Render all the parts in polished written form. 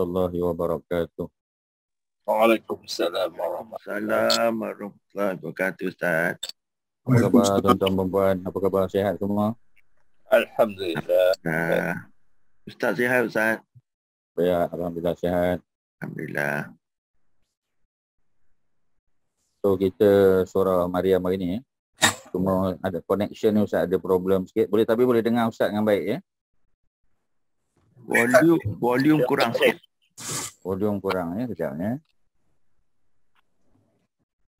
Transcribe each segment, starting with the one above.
warahmatullahi wabarakatuh. Waalaikumsalam warahmatullahi Assalamualaikum warahmatullahi wabarakatuh, Ustaz. Apa khabar tuan-tuan perempuan? Apa khabar, sihat semua? Alhamdulillah. Ustaz sihat, Ustaz? Ya, alhamdulillah sihat. Alhamdulillah. So kita surah Maryam hari ni cuma ada connection ni Ustaz, ada problem sikit. Tapi boleh dengar Ustaz dengan baik ya. Volume kurang sikit. Volume kurang ya, kejap ya.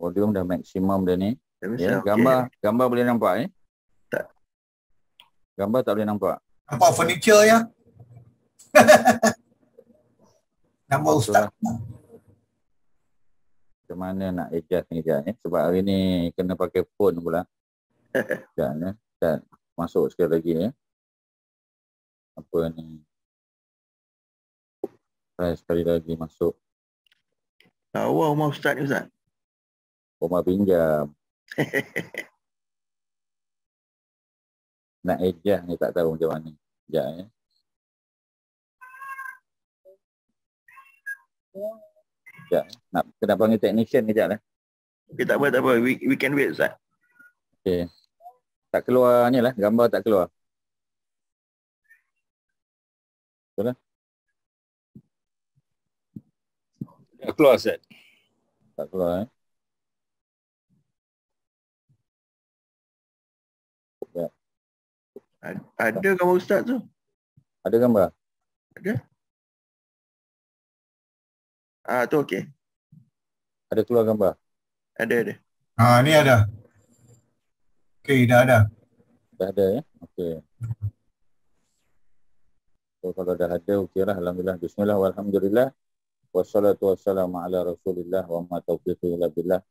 Volume dah maksimum dah ni. Ya, gambar boleh nampak ya? Tak. Gambar tak boleh nampak. Nampak furniture ya. Nampak Ustaz. Macam mana nak adjust ni kejap ya? Sebab hari ni kena pakai phone pula. Kejap ya. Dan masuk sekali lagi ya. Apa ni? Try sekali lagi masuk. Lawa rumah Ustaz ni, Ustaz. Rumah pinjam. Nak adjust ni tak tahu macam mana. Sekejap ya. Sekejap. Nak kena panggil technician kejap lah. Okay, tak apa. We can wait, Ustaz. Okay. Tak keluar ni lah. Gambar tak keluar. Betul lah. Dah keluar, Ustaz. Tak keluar Ada gambar Ustaz tu? Ada gambar? Ada. Tu okey. Ada keluar gambar? Ada. Ni ada. Okey, dah ada. Dah ada ya? Okey. So kalau dah ada, okey lah. Alhamdulillah. Bismillah walhamdulillah. Wassalatu wassalamu ala rasulillah wa ma taufiqi illa billah.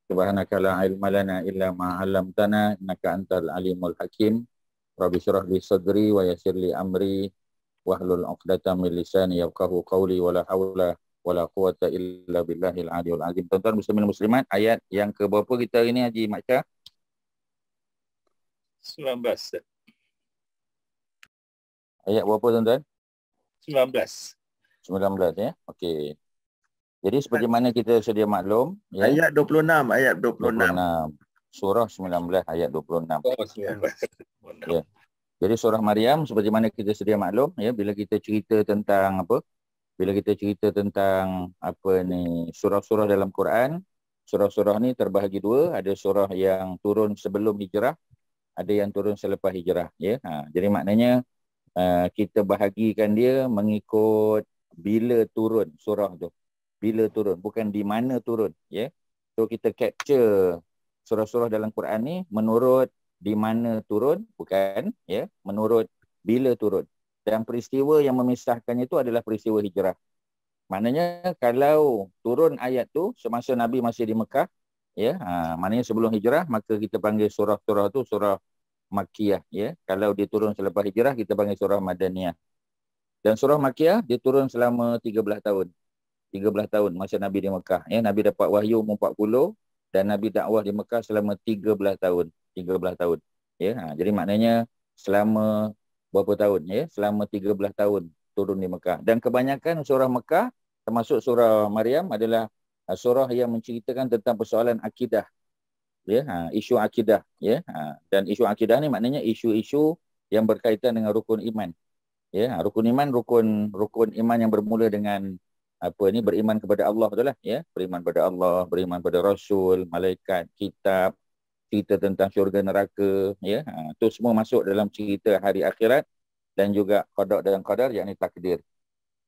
Subhanaka la ilma lana illa ma 'allamtana innaka antal alimul hakim. Rabbi syrah li sadri wa yassir li amri wahlul 'uqdatam min lisani yafqahu qawli wala haula wala quwwata illa billahil aliyul azim. Tuan-tuan muslimin muslimat, ayat yang ke berapa kita hari ni Haji Mak Syah? 19, Ustaz. Ayat berapa tuan-tuan? 19. 19 ya. Okey. Jadi seperti mana kita sedia maklum ya. Ayat 26, ayat 26. Surah 19 ayat 26. Oh, 19. Ya. Jadi surah Maryam seperti mana kita sedia maklum ya, bila kita cerita tentang apa? Bila kita cerita tentang apa ni, surah-surah dalam Quran, surah-surah ni terbahagi dua, ada surah yang turun sebelum hijrah, ada yang turun selepas hijrah ya. Jadi maknanya kita bahagikan dia mengikut bila turun surah tu. Bila turun, bukan di mana turun ya. So kita capture surah-surah dalam Quran ni menurut di mana turun, bukan ya, menurut bila turun. Dan peristiwa yang memisahkannya itu adalah peristiwa hijrah. Maknanya kalau turun ayat tu semasa Nabi masih di Mekah ya, maknanya sebelum hijrah, maka kita panggil surah-surah tu surah Makkiyah ya. Kalau dia turun selepas hijrah, kita panggil surah Madaniyah. Dan surah Makkiyah dia turun selama 13 tahun. 13 tahun masa Nabi di Mekah ya. Nabi dapat wahyu umur 40 dan Nabi dakwah di Mekah selama 13 tahun. 13 tahun ya. Jadi maknanya selama berapa tahun ya? Selama 13 tahun turun di Mekah. Dan kebanyakan surah Mekah termasuk surah Maryam adalah surah yang menceritakan tentang persoalan akidah ya, isu akidah ya. Dan isu akidah ni maknanya isu-isu yang berkaitan dengan rukun iman ya. Rukun iman, rukun iman yang bermula dengan apa ni, beriman kepada Allah, betul lah ya. Beriman kepada Allah, beriman kepada Rasul, malaikat, kitab, cerita tentang syurga neraka ya. Itu semua masuk dalam cerita hari akhirat dan juga qada dan qadar, yakni takdir.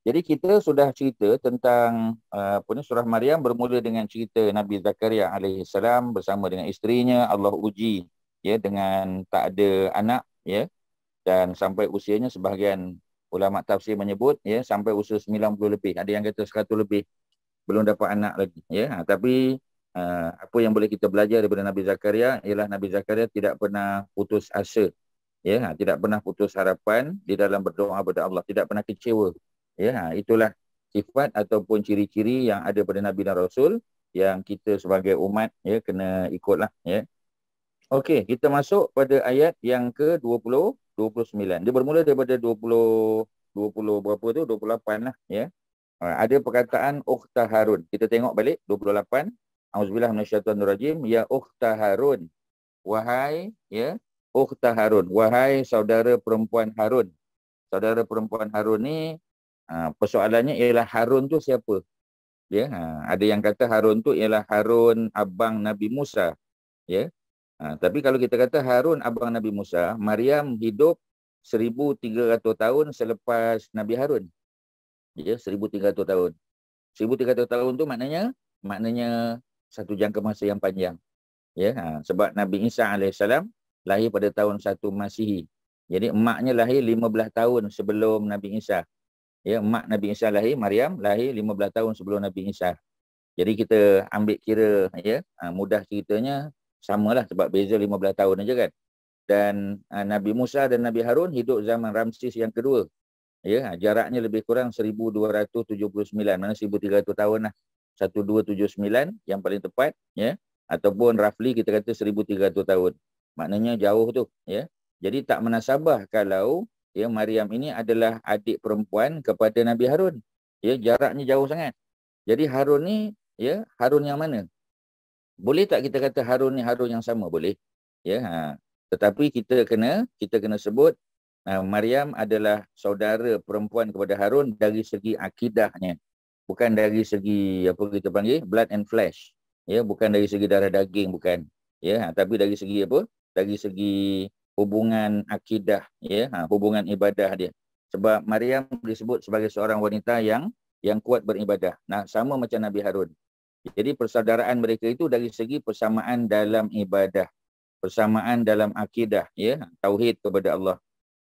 Jadi kita sudah cerita tentang surah Maryam bermula dengan cerita Nabi Zakaria alaihissalam bersama dengan isterinya. Allah uji ya dengan tak ada anak ya, dan sampai usianya sebahagian ulama tafsir menyebut ya sampai usia 90 lebih, ada yang kata 100 lebih belum dapat anak lagi ya. Tapi apa yang boleh kita belajar daripada Nabi Zakaria ialah Nabi Zakaria tidak pernah putus asa ya, tidak pernah putus harapan di dalam berdoa kepada Allah, tidak pernah kecewa ya. Itulah sifat ataupun ciri-ciri yang ada pada Nabi dan Rasul yang kita sebagai umat ya kena ikutlah ya. Okey, kita masuk pada ayat yang ke-20 29. Dia bermula daripada 20 berapa tu, 28 lah ya. Ada perkataan ukhta Harun. Kita tengok balik 28. Auzubillah minasyaitonirrajim. Ya ukhta Harun. Wahai ya ukhta Harun. Wahai saudara perempuan Harun. Saudara perempuan Harun ni persoalannya ialah Harun tu siapa? Ya, ada yang kata Harun tu ialah Harun abang Nabi Musa. Ya. Tapi kalau kita kata Harun abang Nabi Musa, Maryam hidup 1300 tahun selepas Nabi Harun. Ya, 1300 tahun. 1300 tahun tu maknanya satu jangka masa yang panjang. Ya, sebab Nabi Isa AS lahir pada tahun 1 Masihi. Jadi emaknya lahir 15 tahun sebelum Nabi Isa. Ya, emak Nabi Isa lahir, Maryam lahir 15 tahun sebelum Nabi Isa. Jadi kita ambil kira ya, mudah ceritanya samalah sebab beza 15 tahun aja kan. Dan Nabi Musa dan Nabi Harun hidup zaman Ramses yang kedua. Ya, jaraknya lebih kurang 1279, mana 1300 tahun lah. 1279 yang paling tepat ya, ataupun roughly kita kata 1300 tahun. Maknanya jauh tu ya. Jadi tak menasabah kalau ya Maryam ini adalah adik perempuan kepada Nabi Harun. Ya, jaraknya jauh sangat. Jadi Harun ni ya, Harun yang mana? Boleh tak kita kata Harun ni Harun yang sama? Boleh. Ya, tetapi kita kena sebut Maryam adalah saudara perempuan kepada Harun dari segi akidahnya. Bukan dari segi apa kita panggil blood and flesh. Ya, bukan dari segi darah daging, bukan. Ya, tapi dari segi apa? Dari segi hubungan akidah, ya, hubungan ibadah dia. Sebab Maryam disebut sebagai seorang wanita yang kuat beribadah. Nah, sama macam Nabi Harun. Jadi persaudaraan mereka itu dari segi persamaan dalam ibadah, persamaan dalam akidah, ya, tauhid kepada Allah.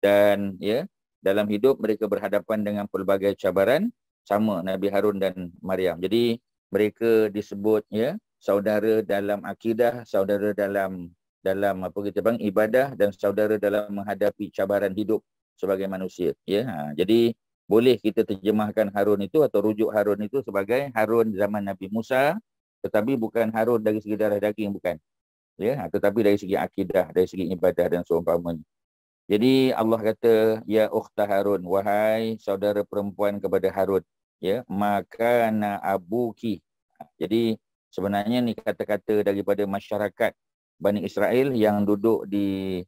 Dan ya, dalam hidup mereka berhadapan dengan pelbagai cabaran, sama Nabi Harun dan Maryam. Jadi mereka disebut ya saudara dalam akidah, saudara dalam apa kita panggil ibadah, dan saudara dalam menghadapi cabaran hidup sebagai manusia. Ya, jadi boleh kita terjemahkan Harun itu atau rujuk Harun itu sebagai Harun zaman Nabi Musa, tetapi bukan Harun dari segi darah daging, bukan. Ya, tetapi dari segi akidah, dari segi ibadah dan seumpamanya. Jadi Allah kata, ya ukhta Harun, wahai saudara perempuan kepada Harun, ya, makana abuki. Jadi sebenarnya ni kata-kata daripada masyarakat Bani Israel yang duduk di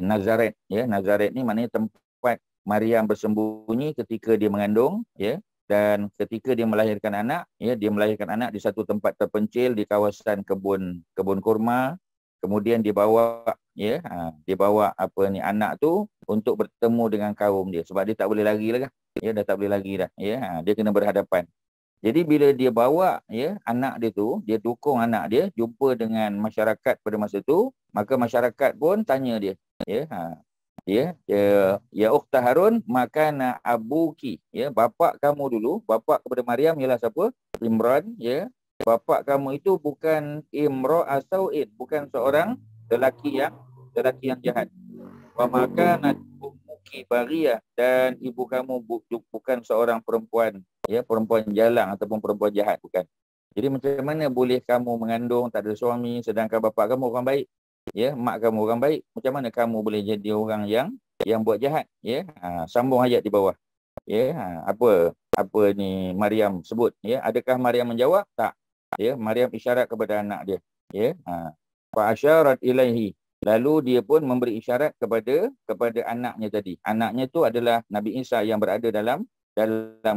Nazaret, ya. Nazaret ni maknanya tempat Maryam bersembunyi ketika dia mengandung, ya, dan ketika dia melahirkan anak, ya, dia melahirkan anak di satu tempat terpencil di kawasan kebun kurma. Kemudian dibawa apa ni anak tu untuk bertemu dengan kaum dia sebab dia tak boleh lari lah kan. Ya, dah tak boleh lari dah. Ya, dia kena berhadapan. Jadi bila dia bawa ya anak dia tu, dia dukung anak dia jumpa dengan masyarakat pada masa tu, maka masyarakat pun tanya dia, ya ukhta Harun, makana abuki, ya, bapak kamu dulu, bapak kepada Maryam ialah siapa? Imran, ya. Bapak kamu itu bukan imra'a sau'in, bukan seorang lelaki yang jahat. Wa makana ummuki baghiyah, dan ibu kamu bukan seorang perempuan, ya, perempuan jalang ataupun perempuan jahat, bukan. Jadi macam mana boleh kamu mengandung tak ada suami sedangkan bapak kamu orang baik, ya, mak kamu orang baik, macam mana kamu boleh jadi orang yang buat jahat, ya. Sambung ayat di bawah. Ya, apa ni Maryam sebut, ya. Adakah Maryam menjawab? Tak. Ya, Maryam isyarat kepada anak dia, ya. Fa asyarat ilaihi, lalu dia pun memberi isyarat kepada anaknya tadi. Anaknya tu adalah Nabi Isa yang berada dalam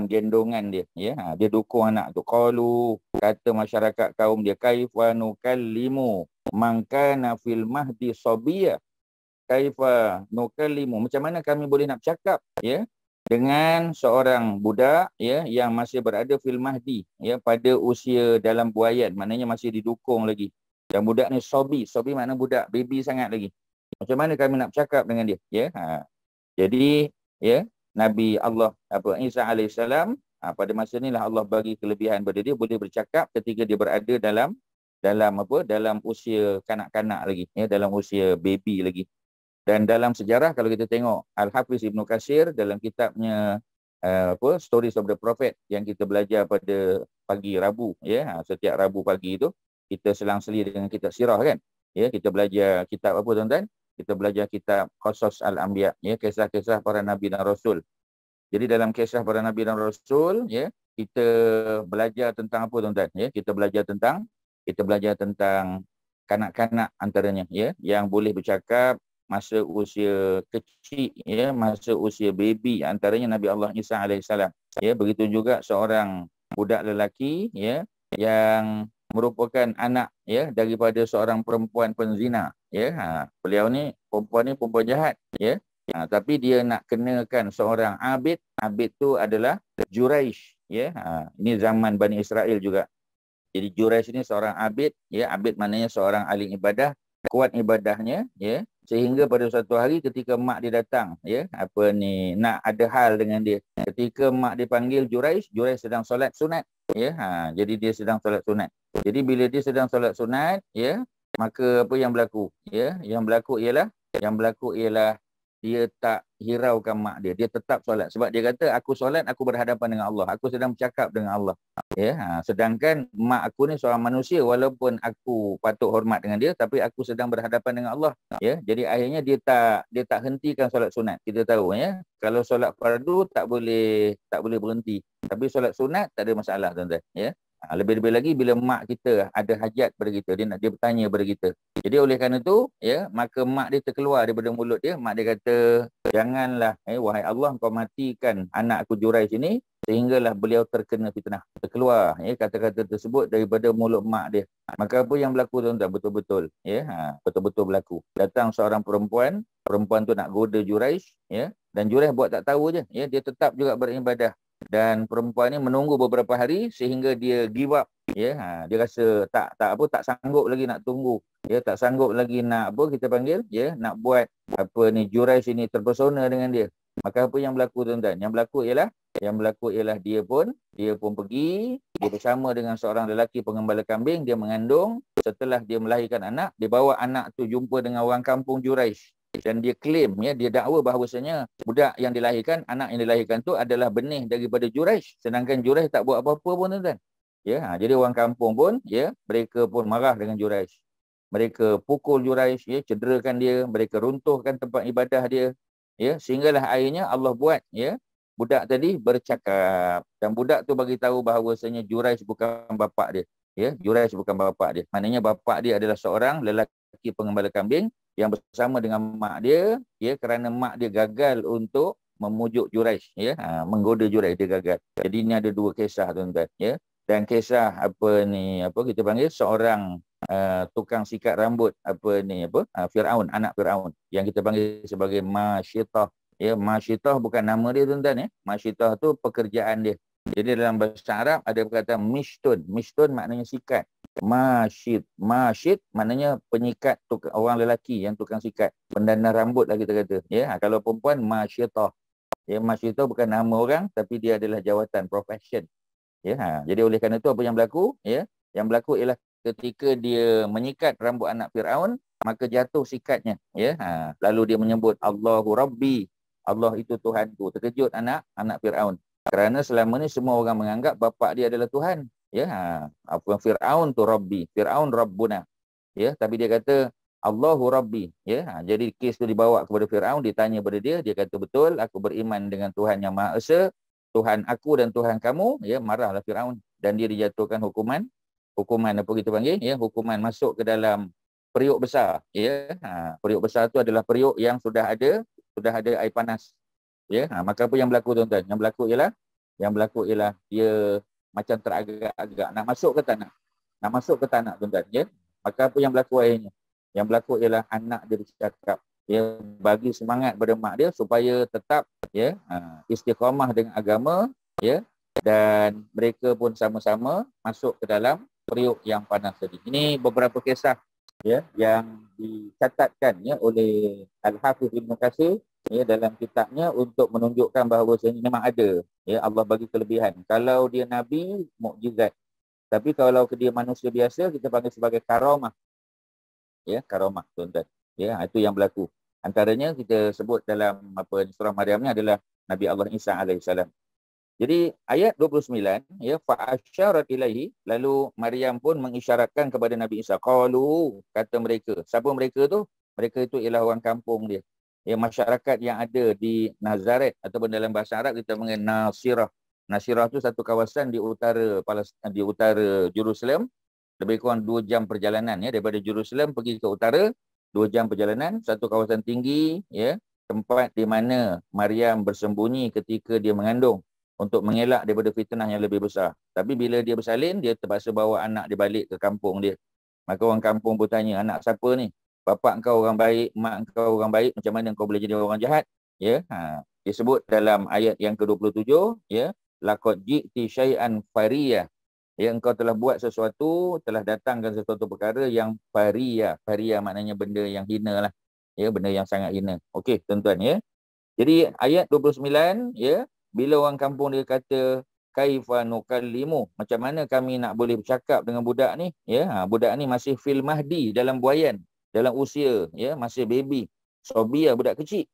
gendongan dia, ya. Dia dukung anak tu. Qalu, kata masyarakat kaum dia, kaifa nukallimu man kana fil mahdi sabiyya. Kaifa nukallimu, macam mana kami boleh nak bercakap, ya, dengan seorang budak, ya, yang masih berada fil mahdi, ya, pada usia dalam buayan, maknanya masih didukung lagi. Dan budak ni sobi makna budak, baby sangat lagi. Macam mana kami nak bercakap dengan dia, ya. Jadi, ya, Nabi Allah Isa alaihissalam, pada masa inilah Allah bagi kelebihan pada dia, boleh bercakap ketika dia berada dalam usia kanak-kanak lagi, ya, dalam usia baby lagi. Dan dalam sejarah kalau kita tengok Al-Hafiz Ibn Katsir dalam kitabnya Stories of the Prophet yang kita belajar pada pagi Rabu, ya, setiap Rabu pagi itu kita selang-seli dengan kitab sirah kan. Ya, kita belajar kitab apa tuan-tuan? Kita belajar kitab Qasas Al-Anbiya, ya, kisah-kisah para nabi dan rasul. Jadi dalam kisah para nabi dan rasul, ya, kita belajar tentang apa tuan-tuan? Ya, kita belajar tentang kanak-kanak antaranya, ya, yang boleh bercakap masa usia kecil, ya, masa usia baby, antaranya Nabi Allah Isa alaihissalam. Ya, begitu juga seorang budak lelaki, ya, yang merupakan anak, ya, daripada seorang perempuan penzina, ya. Beliau ni perempuan jahat, ya. Tapi dia nak kenakan seorang abid. Abid tu adalah Juraish, ya. Ini zaman Bani Israel juga. Jadi Juraish ini seorang abid, ya. Abid maknanya seorang ahli ibadah, kuat ibadahnya, ya, sehingga pada suatu hari ketika mak dia datang, ya, nak ada hal dengan dia. Ketika mak dia panggil Juraish sedang solat sunat, ya. Jadi dia sedang solat sunat. Jadi bila dia sedang solat sunat, ya, maka apa yang berlaku? Ya, yang berlaku ialah dia tak hiraukan mak dia. Dia tetap solat. Sebab dia kata, aku solat, aku berhadapan dengan Allah. Aku sedang bercakap dengan Allah. Ya, sedangkan mak aku ni seorang manusia, walaupun aku patut hormat dengan dia, tapi aku sedang berhadapan dengan Allah. Ya, jadi akhirnya dia tak hentikan solat sunat. Kita tahu, ya, kalau solat fardu tak boleh berhenti. Tapi solat sunat tak ada masalah, tuan-tuan. Ya. Lebih-lebih lagi bila mak kita ada hajat pada kita, dia bertanya pada kita. Jadi oleh kerana itu, ya, maka mak dia terkeluar daripada mulut dia. Mak dia kata, janganlah, wahai Allah, kau matikan anak aku Juraish ini, sehinggalah beliau terkena fitnah. Terkeluar, ya, kata-kata tersebut daripada mulut mak dia. Maka apa yang berlaku, tuan-tuan? Betul-betul, ya, betul-betul berlaku. Datang seorang perempuan tu nak goda Juraish, ya, dan Juraish buat tak tahu je, ya, dia tetap juga beribadah. Dan perempuan ni menunggu beberapa hari sehingga dia give up, ya. Dia rasa tak sanggup lagi nak tunggu, ya, tak sanggup lagi nak nak buat Juraish ini terpesona dengan dia. Maka apa yang berlaku, tuan-tuan? Yang berlaku ialah dia pun pergi, dia bersama dengan seorang lelaki pengembala kambing, dia mengandung. Setelah dia melahirkan anak, dia bawa anak tu jumpa dengan orang kampung Juraish. Dan dia claim, ya, dia dakwa bahawasanya anak yang dilahirkan tu adalah benih daripada Juraish, sedangkan Juraish tak buat apa-apa pun, tuan-tuan. Ya, jadi orang kampung pun, ya, mereka pun marah dengan Juraish. Mereka pukul Juraish, ya, cederakan dia, mereka runtuhkan tempat ibadah dia, ya, sehinggalah akhirnya Allah buat, ya, budak tadi bercakap, dan budak tu bagi tahu bahawasanya Juraish bukan bapa dia. Ya, Juraish bukan bapa dia. Maknanya bapa dia adalah seorang lelaki pengembala kambing yang bersama dengan mak dia, ya, kerana mak dia gagal untuk memujuk Juraish, ya, menggoda Juraish, dia gagal. Jadi ini ada dua kisah, tuan-tuan, ya. Dan kisah kita panggil seorang tukang sikat rambut Firaun, anak Firaun, yang kita panggil sebagai Masyitah. Ya, Masyitah bukan nama dia, tuan-tuan, ya. Masyitah tu pekerjaan dia. Jadi dalam bahasa Arab ada perkataan mishtun. Mishtun maknanya sikat. Masyid maknanya penyikat, orang lelaki yang tukang sikat, pendandan rambut lah kita kata. Ya, kalau perempuan Masyitah. Ya, Masyitah bukan nama orang, tapi dia adalah jawatan, profession. Ya, jadi oleh kerana itu apa yang berlaku? Ya, yang berlaku ialah ketika dia menyikat rambut anak Firaun, maka jatuh sikatnya. Ya, lalu dia menyebut Allahu Rabbi. Allah itu Tuhanku. Terkejut anak Firaun. Kerana selama ni semua orang menganggap bapa dia adalah Tuhan. Ya, Firaun tu Rabbi, Firaun Rabbuna. Ya, tapi dia kata Allahu Rabbi. Ya, jadi kes tu dibawa kepada Firaun, ditanya kepada dia, dia kata betul, aku beriman dengan Tuhan yang Maha Esa, Tuhan aku dan Tuhan kamu. Ya, marahlah Firaun dan dia dijatuhkan hukuman apa kita panggil, ya, hukuman masuk ke dalam periuk besar. Ya, periuk besar tu adalah periuk yang sudah ada air panas. Ya, maka apa yang berlaku, tuan-tuan? Yang berlaku ialah dia macam teragak-agak nak masuk ke tanah, tuan-tuan, ya. Maka apa yang berlaku akhirnya? Yang berlaku ialah anak dia bercakap, dia bagi semangat pada mak dia supaya tetap, ya, istiqamah dengan agama, ya, dan mereka pun sama-sama masuk ke dalam periuk yang panas tadi. Ini beberapa kisah, ya, yang dicatatkan, ya, oleh Al-Hafiz Ibn Katsir, ya, dalam kitabnya untuk menunjukkan bahawa memang ada, ya, Allah bagi kelebihan. Kalau dia nabi, mukjizat. Tapi kalau dia manusia biasa, kita panggil sebagai karamah. Ya, karamah, tuan-tuan. Ya, itu yang berlaku. Antaranya kita sebut dalam surah Maryam ni adalah Nabi Allah Isa alaihissalam. Jadi ayat 29, ya, fa asyarat ilaihi, lalu Maryam pun mengisyaratkan kepada Nabi Isa. Qalu, kata mereka. Siapa mereka tu? Mereka itu ialah orang kampung dia. ya, masyarakat yang ada di Nazaret ataupun dalam bahasa Arab kita panggil Nasirah. Nasirah tu satu kawasan di utara di utara Jerusalem, lebih kurang 2 jam perjalanan ya, daripada Jerusalem pergi ke utara, 2 jam perjalanan, satu kawasan tinggi ya, tempat di mana Maryam bersembunyi ketika dia mengandung untuk mengelak daripada fitnah yang lebih besar. Tapi bila dia bersalin, dia terpaksa bawa anak dia balik ke kampung dia. Maka orang kampung pun tanya, anak siapa ni? Bapak kau orang baik, mak kau orang baik, macam mana kau boleh jadi orang jahat? Ya, disebut dalam ayat yang ke-27, ya, laqad ji'ti syai'an fariyah. Ya, engkau telah buat sesuatu, telah datangkan sesuatu perkara yang fariyah. Fariyah maknanya benda yang hina lah. Ya, benda yang sangat hina. Okey, tuan-tuan ya. Jadi ayat 29, ya, bila orang kampung dia kata kaifa nukallimu, macam mana kami nak boleh bercakap dengan budak ni? Ya, budak ni masih fil mahdi, dalam buayan, dalam usia, ya, masih baby. Sobia, budak kecil.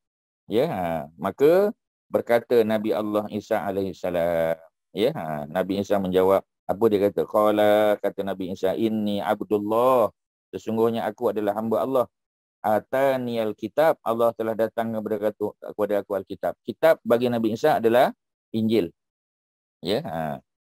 Ya, maka berkata Nabi Allah Isa alaihissalam, ya, Nabi Isa menjawab, apa dia kata? Qala, kata Nabi Isa, inni abdullah, sesungguhnya aku adalah hamba Allah. Ataniyal kitab, Allah telah datang kepada aku Alkitab. Kitab bagi Nabi Isa adalah Injil. Ya,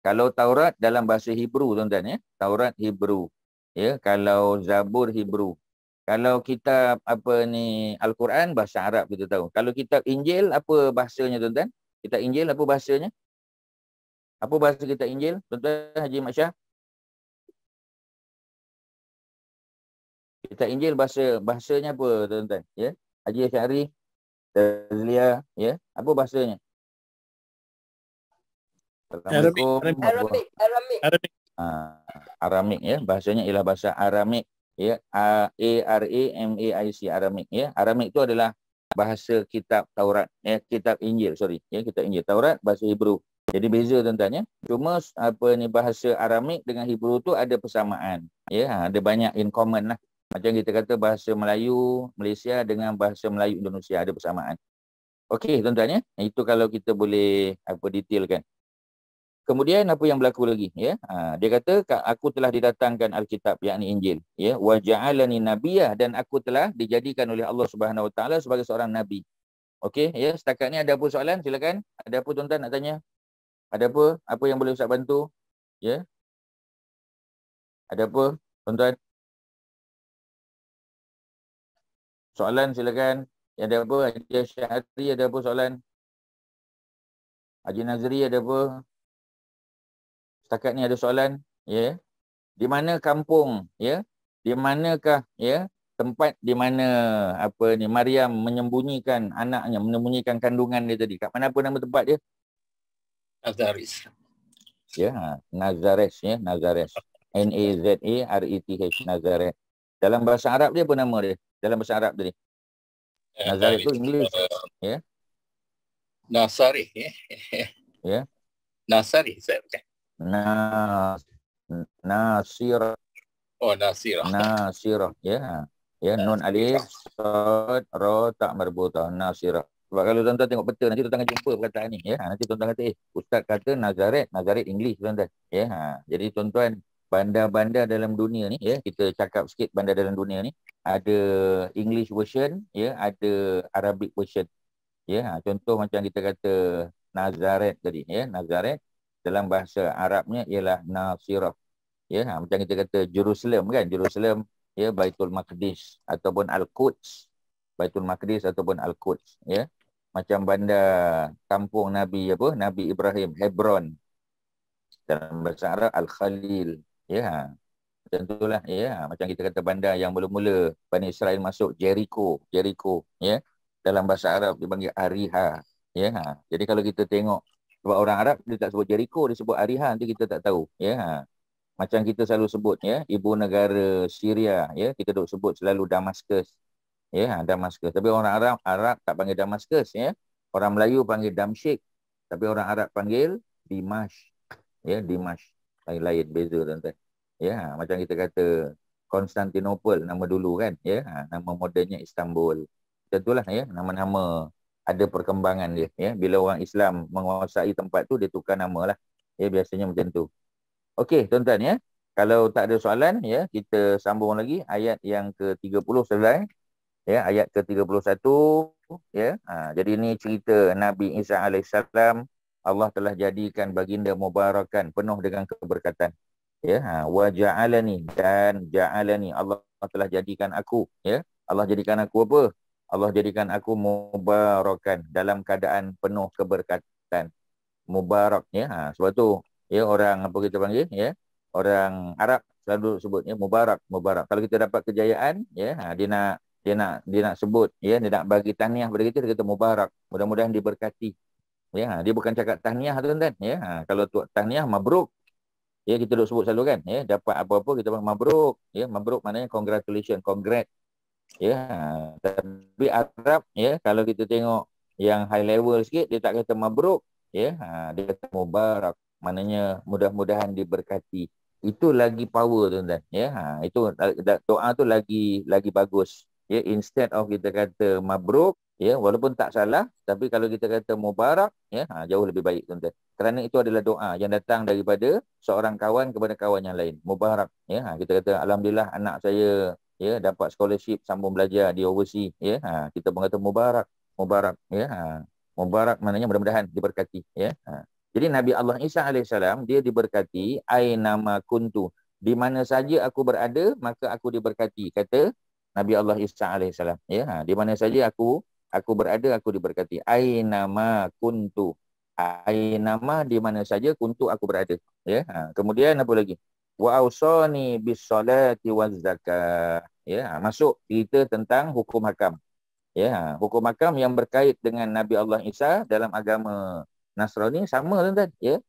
kalau Taurat dalam bahasa Hebrew, tuan-tuan ya, Taurat Hebrew. Ya, kalau Zabur Hebrew. Kalau kitab apa ni Al-Quran bahasa Arab kita tahu. Kalau kitab Injil apa bahasanya, tuan-tuan? Kitab Injil apa bahasanya? Apa bahasa kitab Injil, tuan-tuan Haji Mat Syah? Kitab Injil bahasanya apa, tuan-tuan? Ya, Haji Syahri, Tazlia, ya, apa bahasanya? Assalamualaikum. Arabic. Aramik ya, bahasanya ialah bahasa Aramik ya, Aramaic, Aramik ya. Aramik itu adalah bahasa kitab Taurat ya, kitab Injil, ya, kitab Injil. Taurat bahasa Hebrew. Jadi beza, tuan-tuan ya. Cuma apa ni, bahasa Aramik dengan Hebrew tu ada persamaan ya, ada banyak in common lah. Macam kita kata bahasa Melayu Malaysia dengan bahasa Melayu Indonesia ada persamaan. Okey, tuan-tuan ya. Itu kalau kita boleh detailkan. Kemudian apa yang berlaku lagi ya? Dia kata aku telah didatangkan Alkitab, yakni Injil, ya, wa ja'alani nabiyah, dan aku telah dijadikan oleh Allah Subhanahu Wa Taala sebagai seorang nabi. Okey ya, setakat ni ada apa soalan? Silakan. Ada apa tuan-tuan nak tanya? Ada apa? Apa yang boleh Ustaz bantu? Ya. Ada apa tuan-tuan? Soalan silakan. Ada apa? Haji Syahri ada apa soalan? Haji Nazri ada apa? Setakat ni ada soalan, ya. Di mana kampung, ya? Di manakah, ya, tempat di mana Maryam menyembunyikan anaknya, menyembunyikan kandungan dia tadi? Kat mana apa nama tempat dia? Nazaris. Ya, Nazares ya, Nazares. Nazareth, Nazaret. Dalam bahasa Arab dia apa nama dia? Dalam bahasa Arab tadi. Nazaret tu English, ya. Nasari, Ya. Nasari saya bukan. Nasirah. Oh, Nasirah. Nasirah, ya. Ya, nun alif, sad, ra, tak marbutah, Nasirah. Sebab kalau tuan-tuan tengok peta, nanti tuan-tuan akan jumpa perkataan ni. Ya, nanti tuan-tuan kata, Ustaz kata Nazaret English, tuan-tuan. Ya, jadi tuan-tuan, bandar-bandar dalam dunia ni, ya, kita cakap sikit bandar dalam dunia ni, ada English version, ya, ada Arabic version. Ya, contoh macam kita kata Nazaret tadi, ya, Nazaret. Dalam bahasa Arabnya ialah Nasirah. Ya, macam kita kata Jerusalem kan, Jerusalem ya, Baitul Maqdis ataupun Al-Quds. Baitul Maqdis ataupun Al-Quds, ya. Macam bandar kampung Nabi Nabi Ibrahim, Hebron. Dalam bahasa Arab Al-Khalil, ya. Macam itulah ya, macam kita kata bandar yang mula-mula Bani Israel masuk, Jericho, ya. Dalam bahasa Arab dipanggil Ariha, ya. Jadi kalau kita tengok, sebab orang Arab dia tak sebut Jericho, dia sebut Ariha, nanti kita tak tahu, ya. Macam kita selalu sebut, ya, ibu negara Syria, ya, kita duk sebut selalu Damascus, ya, Damascus. Tapi orang Arab tak panggil Damascus, ya. Orang Melayu panggil Damsyik, tapi orang Arab panggil Dimash, ya, Dimash. Lain-lain, beza, tuan-tuan. Ya, macam kita kata Konstantinopel nama dulu kan, ya, nama modennya Istanbul. Itulah ya, nama-nama ada perkembangan dia, ya. Bila orang Islam menguasai tempat tu, dia tukar nama lah. Ya, biasanya macam tu. Okey, tuan-tuan ya. Kalau tak ada soalan, ya, kita sambung lagi ayat yang ke-30 selesai. Ya, ayat ke-31 ya. Jadi ini cerita Nabi Isa alaihissalam, Allah telah jadikan baginda mubarakan, penuh dengan keberkatan. Ya, wa ja'alani, dan ja'alani, Allah telah jadikan aku, ya. Allah jadikan aku apa? Allah jadikan aku mubarakan, dalam keadaan penuh keberkatan. Mubarak, ya. Sebab tu ya, orang apa kita panggil, ya, orang Arab selalu sebutnya mubarak, mubarak. Kalau kita dapat kejayaan, ya, dia nak sebut, ya, dia nak bagi tahniah pada kita, dia kata mubarak, mudah-mudahan diberkati. Ya, dia bukan cakap tahniah tu kan, ya. Kalau tu tahniah mabruk, ya, kita duk sebut selalu kan, ya, dapat apa-apa kita panggil mabruk, ya. Mabruk maknanya congratulations, congrats, ya. Tapi Arab, ya, kalau kita tengok yang high level sikit, dia tak kata mabruk, ya. Dia kata mubarak, maknanya mudah-mudahan diberkati. Itu lagi power, tuan-tuan, ya. Itu doa tu lagi bagus, ya. Instead of kita kata mabruk, ya, walaupun tak salah, tapi kalau kita kata mubarak, ya, jauh lebih baik, tuan-tuan. Kerana itu adalah doa yang datang daripada seorang kawan kepada kawan yang lain. Mubarak, ya. Kita kata alhamdulillah anak saya, ya, dapat scholarship sambung belajar di overseas, ya. Kita pun kata mubarak, mubarak, ya. Mubarak maknanya mudah-mudahan diberkati, ya. Jadi Nabi Allah Isa alaihissalam, dia diberkati ainama kuntu, di mana saja aku berada maka aku diberkati, kata Nabi Allah Isa alaihissalam, ya. Di mana saja aku berada aku diberkati. Ainama kuntu, ainama di mana saja, kuntu aku berada, ya. Kemudian apa lagi? Wa ausani bis salati waz zakah, ya. Masuk cerita tentang hukum hakam, ya. Hukum hakam yang berkait dengan Nabi Allah Isa dalam agama Nasrani sama, tuan-tuan, ya.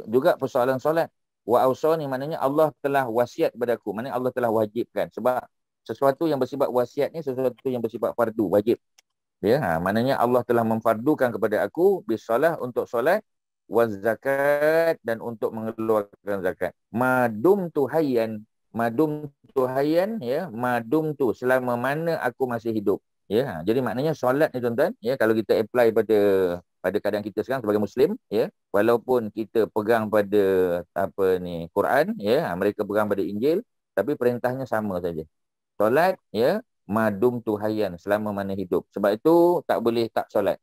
Juga persoalan solat. Wa ausani maknanya Allah telah wasiat padaku, maknanya Allah telah wajibkan. Sebab sesuatu yang bersifat wasiat ni sesuatu yang bersifat fardu, wajib. Ya, maknanya Allah telah memfardukan kepada aku bisalah, untuk solat, waz zakat, dan untuk mengeluarkan zakat. Madum tu hayyan, ya, madum tu, selama mana aku masih hidup. Ya, jadi maknanya solat ni, tuan-tuan, ya, kalau kita apply pada keadaan kita sekarang sebagai Muslim, ya, walaupun kita pegang pada apa ni Quran, ya, mereka pegang pada Injil, tapi perintahnya sama saja. Solat, ya, madum tu hayyan, selama mana hidup. Sebab itu tak boleh tak solat,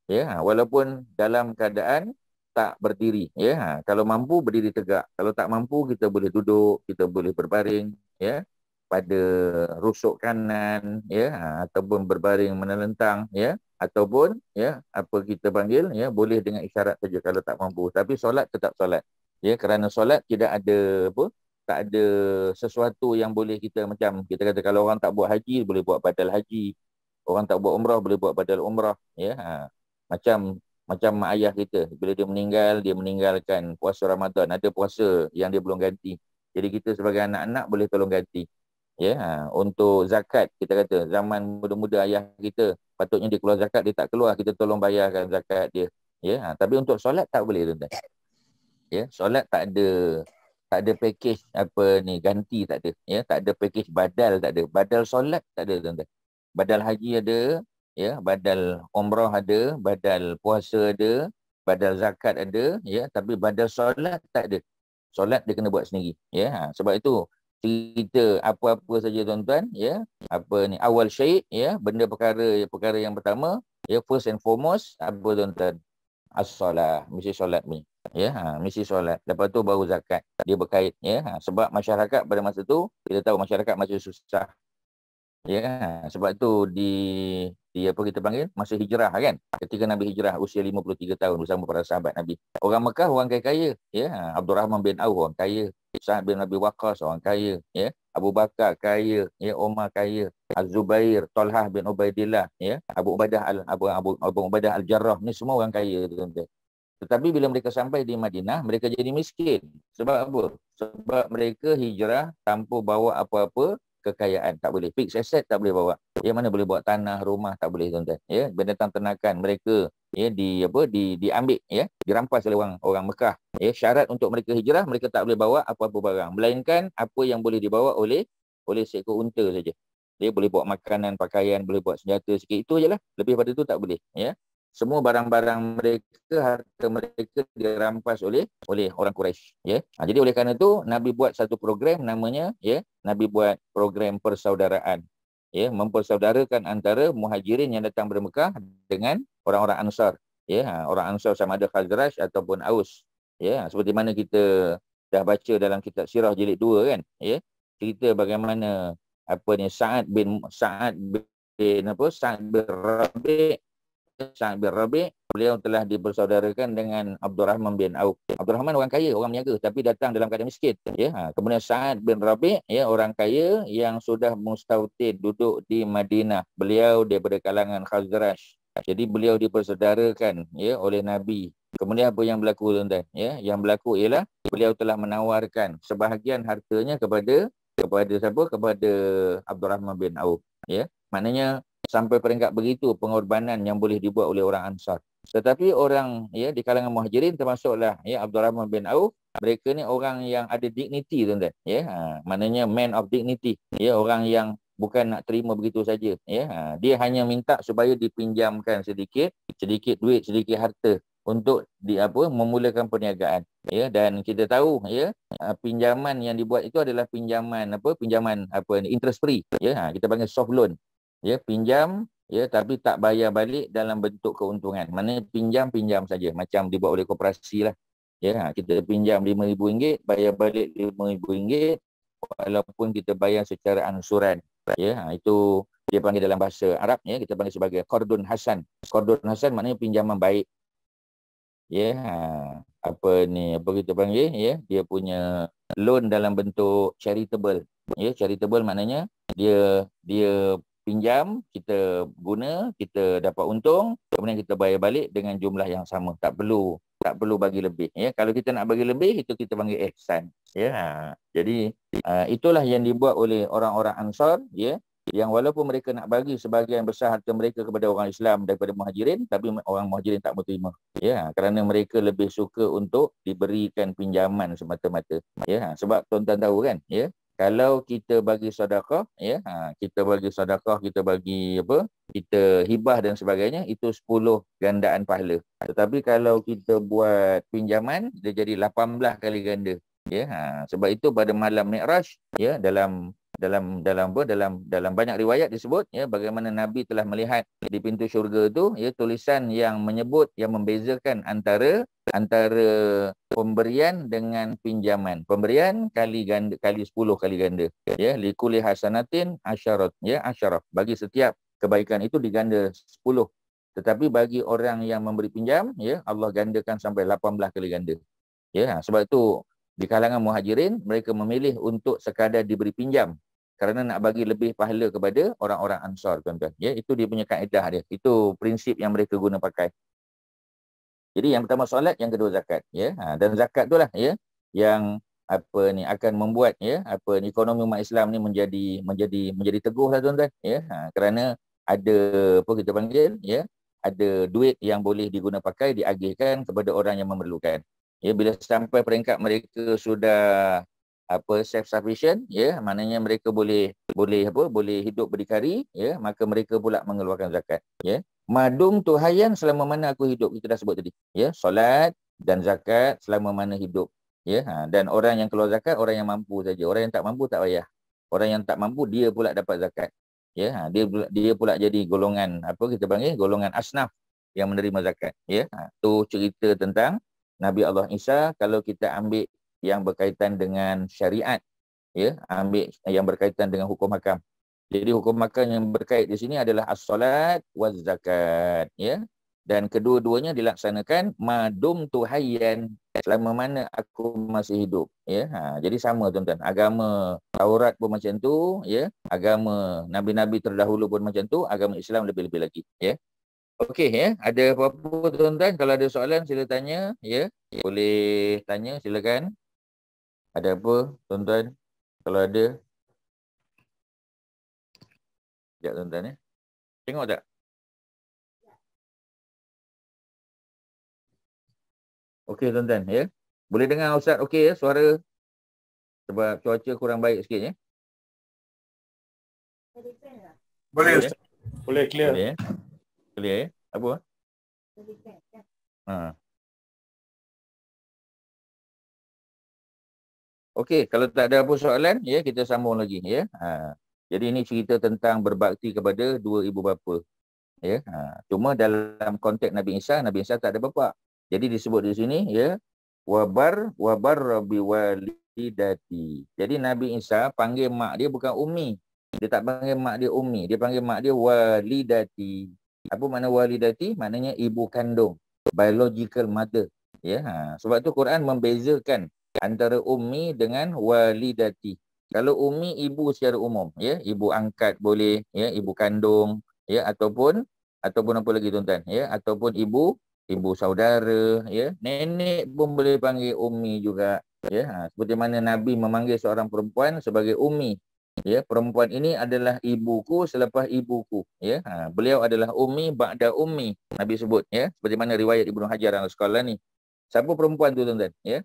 ya, walaupun dalam keadaan tak berdiri, ya. Kalau mampu berdiri tegak, kalau tak mampu kita boleh duduk, kita boleh berbaring, ya, pada rusuk kanan, ya, ataupun berbaring menelentang, ya, ataupun, ya, apa kita panggil, ya, boleh dengan isyarat saja kalau tak mampu, tapi solat tetap solat, ya. Kerana solat tidak ada apa, tak ada sesuatu yang boleh kita, macam kita kata kalau orang tak buat haji boleh buat badal haji, orang tak buat umrah boleh buat badal umrah, ya. Macam mak ayah kita, bila dia meninggal, dia meninggalkan puasa Ramadan, ada puasa yang dia belum ganti, jadi kita sebagai anak-anak boleh tolong ganti, ya. Untuk zakat, kita kata zaman muda-muda ayah kita patutnya dia keluar zakat, dia tak keluar, kita tolong bayarkan zakat dia, ya. Tapi untuk solat tak boleh, tuan-tuan, ya. Solat tak ada package apa ni ganti, tak ada, ya. Tak ada package badal, tak ada badal solat, tak ada, tuan-tuan. Badal haji ada, ya, badal umrah ada, badal puasa ada, badal zakat ada, ya, tapi badal solat tak ada. Solat dia kena buat sendiri, ya. Sebab itu cerita apa-apa saja, tuan-tuan, ya, apa ni awal syait, ya, perkara yang pertama, ya, first and foremost apa, tuan-tuan? As-solah, mesti solat ni, ya. Mesti solat, lepas tu baru zakat, dia berkait, ya. Sebab masyarakat pada masa tu, kita tahu masyarakat masih susah, ya. Sebab tu di apa kita panggil, masa hijrah kan, ketika Nabi hijrah usia 53 tahun bersama para sahabat Nabi. Orang Mekah orang kaya-kaya, ya. Abdul Rahman bin Auf orang kaya, Sa'ad bin Abi Waqqas orang kaya, ya. Abu Bakar kaya, ya. Umar kaya, Az-Zubair, Talhah bin Ubaidillah, ya. Abu Ubaidah Al-Jarrah, ni semua orang kaya, tuan-tuan. Tetapi bila mereka sampai di Madinah, mereka jadi miskin. Sebab apa? Sebab mereka hijrah tanpa bawa apa-apa kekayaan, tak boleh. Fixed asset tak boleh bawa. Ya, mana boleh bawa tanah, rumah, tak boleh, tuan-tuan. Ya, binatang ternakan mereka, ya, diambil, ya, dirampas oleh orang Mekah. Ya, syarat untuk mereka hijrah, mereka tak boleh bawa apa-apa barang, melainkan apa yang boleh dibawa oleh seekor unta saja. Dia boleh bawa makanan, pakaian, boleh bawa senjata sikit, itu ajalah. Lebih pada itu tak boleh, ya. Semua barang-barang mereka, harta mereka dirampas oleh orang Quraisy, ya. Jadi oleh kerana itu Nabi buat satu program namanya, ya, Nabi buat program persaudaraan. ya, mempersaudarakan antara Muhajirin yang datang dari Mekah dengan orang-orang Ansar. Ya, orang Ansar sama ada Khazraj ataupun Aus. Ya, seperti mana kita dah baca dalam kitab Sirah jilid 2 kan, ya. Cerita bagaimana Sa'ad bin Rabi' beliau telah dipersaudarakan dengan Abdurrahman bin Auf. Abdurrahman orang kaya, orang meniaga tapi datang dalam keadaan miskin, ya. Kemudian Sa'ad bin Rabi', ya, orang kaya yang sudah mustautin duduk di Madinah. Beliau daripada kalangan Khazraj. Jadi beliau dipersaudarakan, ya, oleh Nabi. Kemudian apa yang berlaku, tuan-tuan? Ya, yang berlaku ialah beliau telah menawarkan sebahagian hartanya kepada siapa? Kepada Abdurrahman bin Auf, ya. Maknanya sampai peringkat begitu pengorbanan yang boleh dibuat oleh orang Ansar. Tetapi orang, ya, di kalangan Muhajirin termasuklah, ya, Abdurrahman bin Auf, mereka ni orang yang ada dignity, tuan-tuan, ya. Maknanya man of dignity, ya, orang yang bukan nak terima begitu saja, ya. Dia hanya minta supaya dipinjamkan sedikit duit, sedikit harta untuk memulakan perniagaan, ya. Dan kita tahu, ya, pinjaman yang dibuat itu adalah pinjaman interest free, ya. Kita panggil soft loan, ya, pinjam, ya, tapi tak bayar balik dalam bentuk keuntungan. Maknanya pinjam saja, macam dibuat oleh koperasi lah, ya. Kita pinjam RM5,000, bayar balik RM5,000 walaupun kita bayar secara angsuran, ya. Itu dia panggil dalam bahasa Arab, ya, kita panggil sebagai qardun hasan. Qardun hasan maknanya pinjaman baik, ya. Apa kita panggil, ya, dia punya loan dalam bentuk charitable, ya. Charitable maknanya dia pinjam, kita guna, kita dapat untung, kemudian kita bayar balik dengan jumlah yang sama, tak perlu bagi lebih, ya. Kalau kita nak bagi lebih, itu kita panggil ihsan, ya. Jadi itulah yang dibuat oleh orang-orang Ansar, ya, yang walaupun mereka nak bagi sebahagian besar harta mereka kepada orang Islam daripada Muhajirin, tapi orang Muhajirin tak mau terima, ya, kerana mereka lebih suka untuk diberikan pinjaman semata-mata, ya. Sebab tuan-tuan tahu kan, ya, kalau kita bagi sedekah, ya, kita bagi kita hibah dan sebagainya, itu 10 gandaan pahala. Tetapi kalau kita buat pinjaman, dia jadi 18 kali ganda, ya. Sebab itu pada malam Mi'raj, ya, dalam banyak riwayat disebut, ya, bagaimana Nabi telah melihat di pintu syurga tu, ya, tulisan yang menyebut, yang membezakan antara pemberian dengan pinjaman. Pemberian kali 10 kali ganda, ya, likulli hasanatin asyarat, ya, asyaraf. Bagi setiap kebaikan itu diganda 10. Tetapi bagi orang yang memberi pinjam, ya, Allah gandakan sampai 18 kali ganda, ya. Sebab itu di kalangan Muhajirin, mereka memilih untuk sekadar diberi pinjam kerana nak bagi lebih pahala kepada orang-orang Ansar, tuan-tuan, ya. Itu dia punya kaedah dia. Itu prinsip yang mereka guna pakai. Jadi yang pertama solat, yang kedua zakat, ya. Dan zakat itulah, ya, yang akan membuat, ya, ekonomi umat Islam ni menjadi teguh lah, tuan-tuan, ya. Kerana ada kita panggil, ya, ada duit yang boleh diguna pakai, diagihkan kepada orang yang memerlukan. Ya, bila sampai peringkat mereka sudah self sufficient, ya, maknanya mereka boleh hidup berdikari, ya, maka mereka pula mengeluarkan zakat, ya. Madum tuhayan, selama mana aku hidup, kita dah sebut tadi, ya, solat dan zakat selama mana hidup, ya. Dan orang yang keluar zakat orang yang mampu saja, orang yang tak mampu tak payah. Orang yang tak mampu dia pula dapat zakat, ya. Dia pula jadi golongan kita panggil golongan asnaf yang menerima zakat, ya. Tu cerita tentang Nabi Allah Isa. Kalau kita ambil yang berkaitan dengan syariat, ya, ambil yang berkaitan dengan hukum hakam. Jadi hukum hakam yang berkait di sini adalah as-solat waz zakat, ya. Dan kedua-duanya dilaksanakan madum tuhayyan, selama mana aku masih hidup, ya. Jadi sama, tuan-tuan. Agama Taurat pun macam tu, ya. Agama nabi-nabi terdahulu pun macam tu, agama Islam lebih-lebih lagi, ya. Okey, ya. Ada apa-apa, tuan-tuan? Kalau ada soalan sila tanya, ya. Boleh tanya, silakan. Ada apa, tuan-tuan? Kalau ada. Sekejap, tuan-tuan, ya. Tengok tak? Okey, tuan-tuan, ya. Boleh dengar Ustaz okey, ya, suara? Sebab cuaca kurang baik sikit, ya. Boleh, Ya? Ustaz. Boleh, clear. Boleh, ya. Clear, ya. Apa? Okey, kalau tak ada apa soalan, ya, kita sambung lagi, ya. Jadi ini cerita tentang berbakti kepada dua ibu bapa. Ya, cuma dalam konteks Nabi Isa tak ada bapa. Jadi disebut di sini ya, wabar rabbi walidati. Jadi Nabi Isa panggil mak dia bukan Ummi. Dia tak panggil mak dia Ummi, dia panggil mak dia walidati. Apa makna walidati? Maknanya ibu kandung, biological mother. Ya, sebab tu Quran membezakan antara Ummi dengan walidati. Kalau Ummi ibu secara umum, ya, ibu angkat boleh, ya, ibu kandung, ya, ataupun apa lagi tuan-tuan, ya, ataupun ibu saudara, ya, nenek pun boleh panggil Ummi juga, ya. Seperti mana Nabi memanggil seorang perempuan sebagai Ummi, ya, perempuan ini adalah ibuku selepas ibuku, ya. Beliau adalah Ummi ba'da Ummi, Nabi sebut, ya, seperti mana riwayat Ibnu Hajar Al-Asqalani. Siapa perempuan tu tuan-tuan, ya?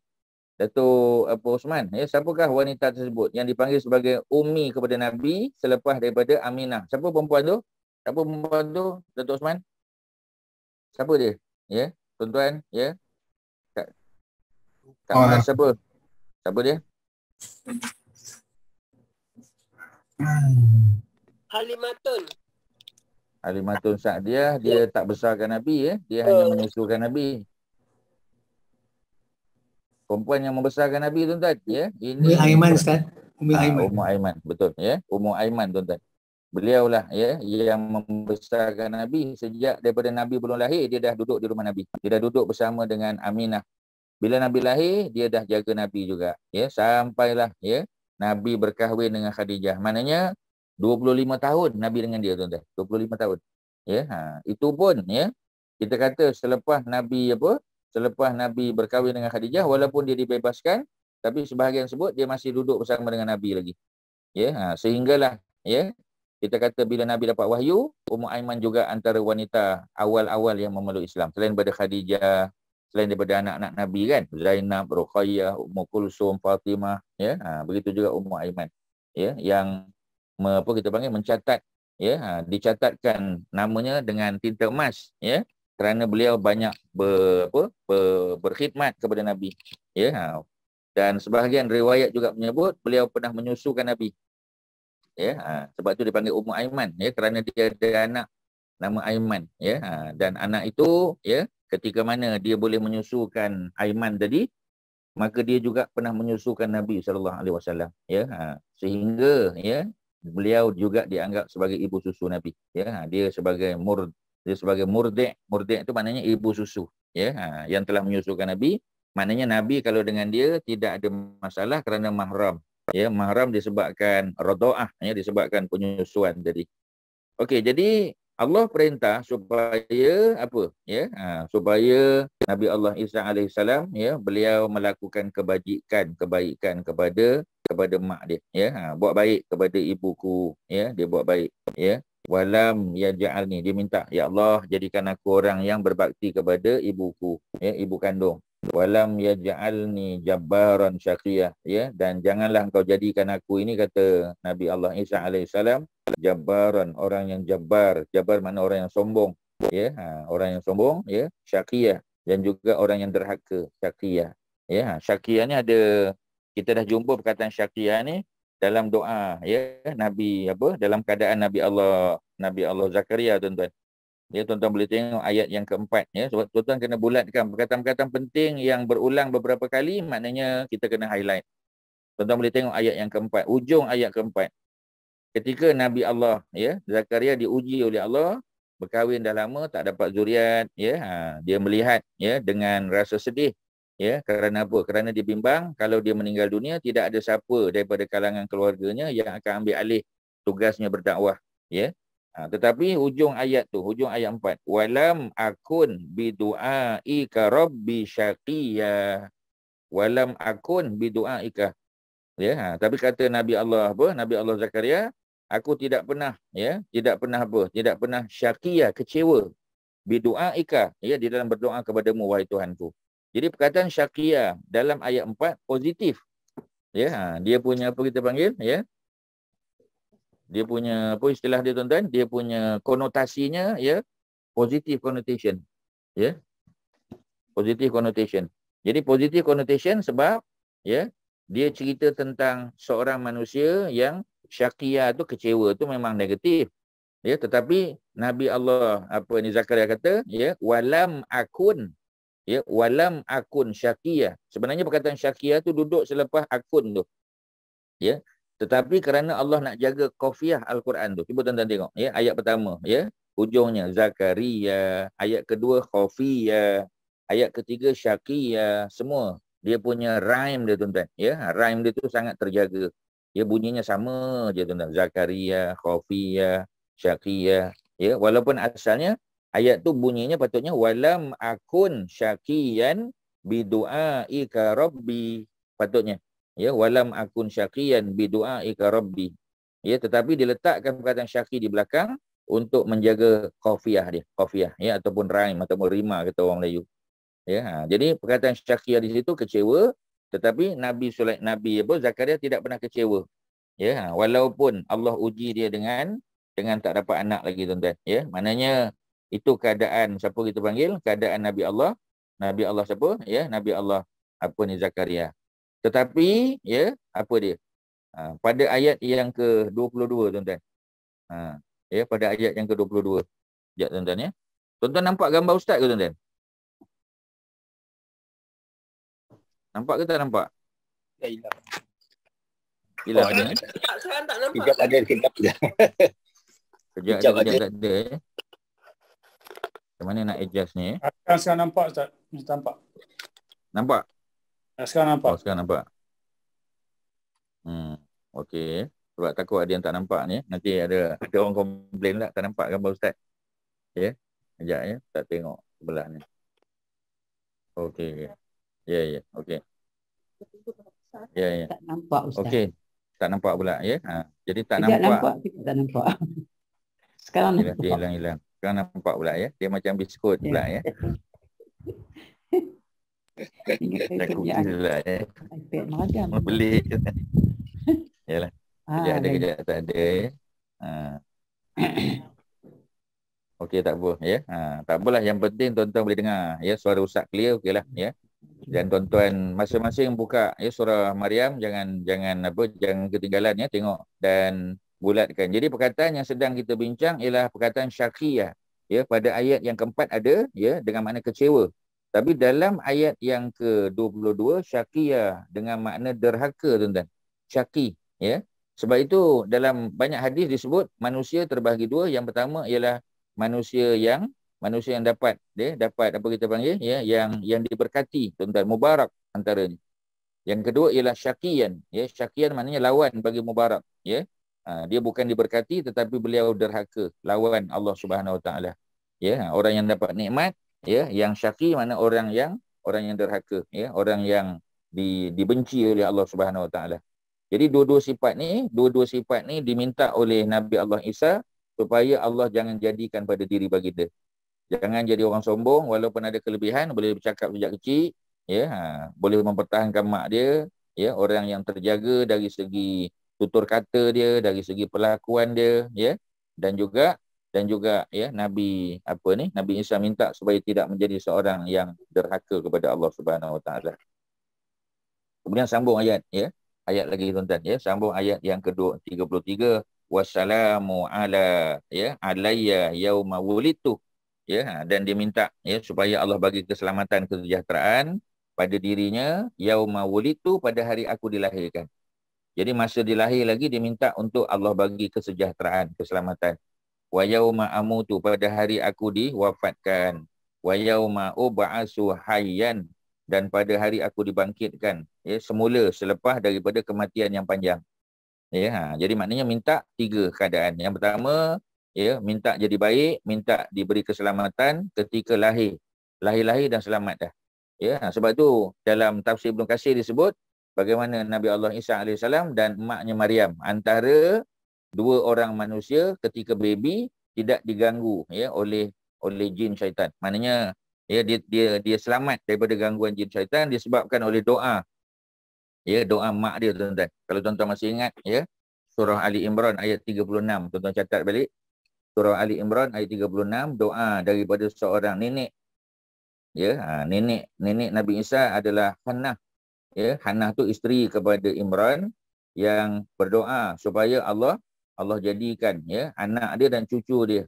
Datuk Osman, ya, siapakah wanita tersebut yang dipanggil sebagai Ummi kepada Nabi selepas daripada Aminah? Siapa perempuan tu? Siapa perempuan tu, Datuk Osman? Siapa dia? Ya, tuan-tuan, ya. Kak Mas siapa? Siapa dia? Halimatun Sa'diyah, dia tak besarkan Nabi, ya. Dia hanya menyusukan Nabi. Perempuan yang membesarkan Nabi, tuan-tuan, ya. Ini Ummu Aiman, Ustaz. Ummu Aiman, betul, ya. Ummu Aiman, tuan-tuan. Beliaulah, ya, yang membesarkan Nabi sejak daripada Nabi belum lahir, dia dah duduk di rumah Nabi. Dia dah duduk bersama dengan Aminah. Bila Nabi lahir, dia dah jaga Nabi juga, ya, sampailah, ya, Nabi berkahwin dengan Khadijah. Maknanya 25 tahun Nabi dengan dia, tuan-tuan. 25 tahun. Ya, itu pun, ya, kita kata selepas Nabi berkahwin dengan Khadijah, walaupun dia dibebaskan, tapi sebahagian sebut dia masih duduk bersama dengan Nabi lagi. Ya, sehinggalah, ya, kita kata bila Nabi dapat wahyu, Ummu Aiman juga antara wanita awal-awal yang memeluk Islam. Selain daripada Khadijah, selain daripada anak-anak Nabi kan, Zainab, Ruqayyah, Ummu Kulsum, Fatimah, ya, begitu juga Ummu Aiman, ya, yang kita panggil mencatat, ya, dicatatkan namanya dengan tinta emas, ya, kerana beliau banyak berkhidmat kepada Nabi, ya. Dan sebahagian riwayat juga menyebut beliau pernah menyusukan Nabi, ya, sebab tu dipanggil Ummu Aiman, ya, kerana dia ada anak nama Aiman, ya, dan anak itu, ya, ketika mana dia boleh menyusukan Aiman tadi, maka dia juga pernah menyusukan Nabi SAW, ya, sehingga, ya, beliau juga dianggap sebagai ibu susu Nabi, ya, dia sebagai murdi' itu maknanya ibu susu, ya, yang telah menyusukan Nabi. Maknanya Nabi kalau dengan dia tidak ada masalah kerana mahram. Ya, mahram disebabkan radha'ah, ya, disebabkan penyusuan tadi. Okey, jadi Allah perintah supaya apa? Ya, supaya Nabi Allah Isa alaihissalam, ya, beliau melakukan kebaikan kepada mak dia, ya. Buat baik kepada ibuku, ya, dia buat baik, ya. Walam yaj'alni, dia minta, ya Allah, jadikan aku orang yang berbakti kepada ibuku, ya, ibu kandung. Walam yaj'alni jabbaran syaqiyah, ya, dan janganlah engkau jadikan aku ini, kata Nabi Allah Isa alaihissalam, jabbaran, orang yang jabbar. Jabbar makna orang yang sombong, ya, orang yang sombong, ya, syaqiyah, dan juga orang yang derhaka, syaqiyah, ya. Syaqiyah ni ada, kita dah jumpa perkataan syaqiyah ni dalam doa, ya, Nabi dalam keadaan Nabi Allah Zakaria, tuan-tuan. Ya, tuan-tuan boleh tengok ayat yang keempat, ya. Sebab tuan-tuan kena bulatkan perkataan-perkataan penting yang berulang beberapa kali, maknanya kita kena highlight. Tuan-tuan boleh tengok ayat yang keempat, ujung ayat keempat. Ketika Nabi Allah, ya, Zakaria diuji oleh Allah, berkahwin dah lama tak dapat zuriat, ya, dia melihat, ya, dengan rasa sedih, ya, kerana apa? Kerana dia bimbang kalau dia meninggal dunia tidak ada siapa daripada kalangan keluarganya yang akan ambil alih tugasnya berdakwah, ya. Tetapi hujung ayat 4, walam akun bidu'aika rabbi syaqiyya, walam akun bidu'aika, ya. Tapi kata Nabi Allah Zakaria, aku tidak pernah syaqiyya, kecewa, bidu'aika, ya, di dalam berdoa kepadamu wahai Tuhanku. Jadi perkataan syaqiyya dalam ayat 4 positif, ya. Dia punya apa kita panggil, ya, dia punya apa istilah dia, tuan-tuan, dia punya konotasinya, ya, positive connotation, ya, positive connotation. Jadi positive connotation sebab, ya, dia cerita tentang seorang manusia yang Syaqiyah tu kecewa tu memang negatif. Ya, tetapi Nabi Allah Zakaria kata, ya, walam akun, ya, walam akun syaqiyah. Sebenarnya perkataan syaqiyah tu duduk selepas akun tu. Ya. Tetapi kerana Allah nak jaga qafiah Al-Quran tu. Cuba tuan-tuan tengok, ya, ayat pertama, ya, hujungnya Zakaria, ayat kedua khafiyah, ayat ketiga syaqiyah, semua dia punya rhyme dia tuan-tuan, ya. Rhyme dia tu sangat terjaga. Ya, bunyinya sama je tuan-tuan. Zakaria, khafiyah, syaqiyah, ya, walaupun asalnya ayat tu bunyinya patutnya walam akun syaqiyan bidu'aika rabbi, patutnya, ya, walam akun syaqiyan bidu'aika rabbi, ya, tetapi diletakkan perkataan syaqi di belakang untuk menjaga qafiyah dia, qafiyah, ya, ataupun rhyme ataupun rima kata orang Melayu, ya. Jadi perkataan syaqiyah di situ kecewa, tetapi Nabi Zakaria tidak pernah kecewa, ya, walaupun Allah uji dia dengan tak dapat anak lagi tuan-tuan, ya. Maknanya itu keadaan siapa kita panggil, keadaan Nabi Allah siapa, ya, Nabi Allah Zakaria. Tetapi, ya, apa dia, pada ayat yang ke-22 tuan-tuan, ya, pada ayat yang ke-22, sekejap tuan-tuan, ya. Tuan-tuan nampak gambar ustaz ke tuan-tuan? Nampak ke tak nampak? Dah hilang. Hilang, ada. ya? Sekarang tak nampak. Kejap ada, kejap ada. Kejap Kejap ada, ada. tak ada, ya. Macam mana nak adjust ni, ya? Sekarang nampak Ustaz. Nampak. Nampak? Sekarang nampak. Oh, sekarang nampak. Okey. Sebab takut ada yang tak nampak ni. Nanti ada orang komplain lah tak nampak gambar ustaz. Ya. Sekejap, ya. Tak tengok sebelah ni. Okey. Ya. Okey. Ya. Tak nampak Ustaz. Okey. Tak nampak pula, ya. Jadi tak Sekejap nampak. tak nampak. Sekarang nampak. Dia hilang. Sekarang nampak pula, ya. Dia macam biskut pula, ya. Ingat Dah kerjaan kukil lah, ya. iPad malam. Beli. Yalah. Kejap tak ada, ya. Okey, tak apa, ya. Tak apalah, yang penting tuan-tuan boleh dengar, ya, suara ustaz clear, okeylah, ya. Dan tuan-tuan masing-masing buka, ya, surah Maryam, jangan ketinggalan, ya, tengok dan bulatkan. Jadi perkataan yang sedang kita bincang ialah perkataan syaqiyah, ya, pada ayat yang keempat ada, ya, dengan makna kecewa. Tapi dalam ayat yang ke-22 syaqiyah dengan makna derhaka tuan-tuan. Syaqi, ya. Sebab itu dalam banyak hadis disebut manusia terbahagi dua. Yang pertama ialah manusia yang dapat apa kita panggil, ya, yang diberkati tuan-tuan, mubarak antaranya. Yang kedua ialah syaqiyan, ya. Syaqiyan maknanya lawan bagi mubarak, ya. Dia bukan diberkati tetapi beliau derhaka, lawan Allah Subhanahu Wa Taala. Ya, orang yang dapat nikmat, ya, yang syaqi mana orang yang derhaka, ya, orang yang dibenci oleh Allah Subhanahu Wa Taala. Jadi dua-dua sifat ni diminta oleh Nabi Allah Isa supaya Allah jangan jadikan pada diri baginda. Jangan jadi orang sombong, walaupun ada kelebihan, boleh bercakap sejak kecil, ya, boleh mempertahankan mak dia, ya, orang yang terjaga dari segi tutur kata dia, dari segi perlakuan dia, ya, dan juga ya, Nabi Isa minta supaya tidak menjadi seorang yang derhaka kepada Allah Subhanahu Wa Taala. Kemudian sambung ayat, ya. Ayat lagi tuan-tuan, ya, sambung ayat yang ke-33, wassalamu ala, ya, alayya yauma wulidtu, ya, dan dia minta, ya, supaya Allah bagi keselamatan, kesejahteraan pada dirinya yauma wulidtu, pada hari aku dilahirkan. Jadi masa dilahir lagi dia minta untuk Allah bagi kesejahteraan, keselamatan. Wa yauma amutu, pada hari aku diwafatkan. Wa yauma ub'asu hayyan, dan pada hari aku dibangkitkan, ya, semula selepas daripada kematian yang panjang. Ya, jadi maknanya minta tiga keadaan. Yang pertama, ya, minta jadi baik, minta diberi keselamatan ketika lahir dan selamat dah. Ya, sebab itu dalam tafsir Ibn Katsir disebut bagaimana Nabi Allah Isa AS dan emaknya Maryam, antara dua orang manusia ketika baby tidak diganggu, ya, oleh jin syaitan. Maknanya, ya, dia selamat daripada gangguan jin syaitan disebabkan oleh doa, ya, doa mak dia tuan-tuan. Kalau tuan-tuan masih ingat, ya, surah Ali Imran ayat 36, tuan-tuan catat balik. Surah Ali Imran ayat 36, doa daripada seorang nenek, ya, nenek Nabi Isa adalah Hannah. Ya, Hannah tu isteri kepada Imran. yang berdoa supaya Allah jadikan ya anak dia dan cucu dia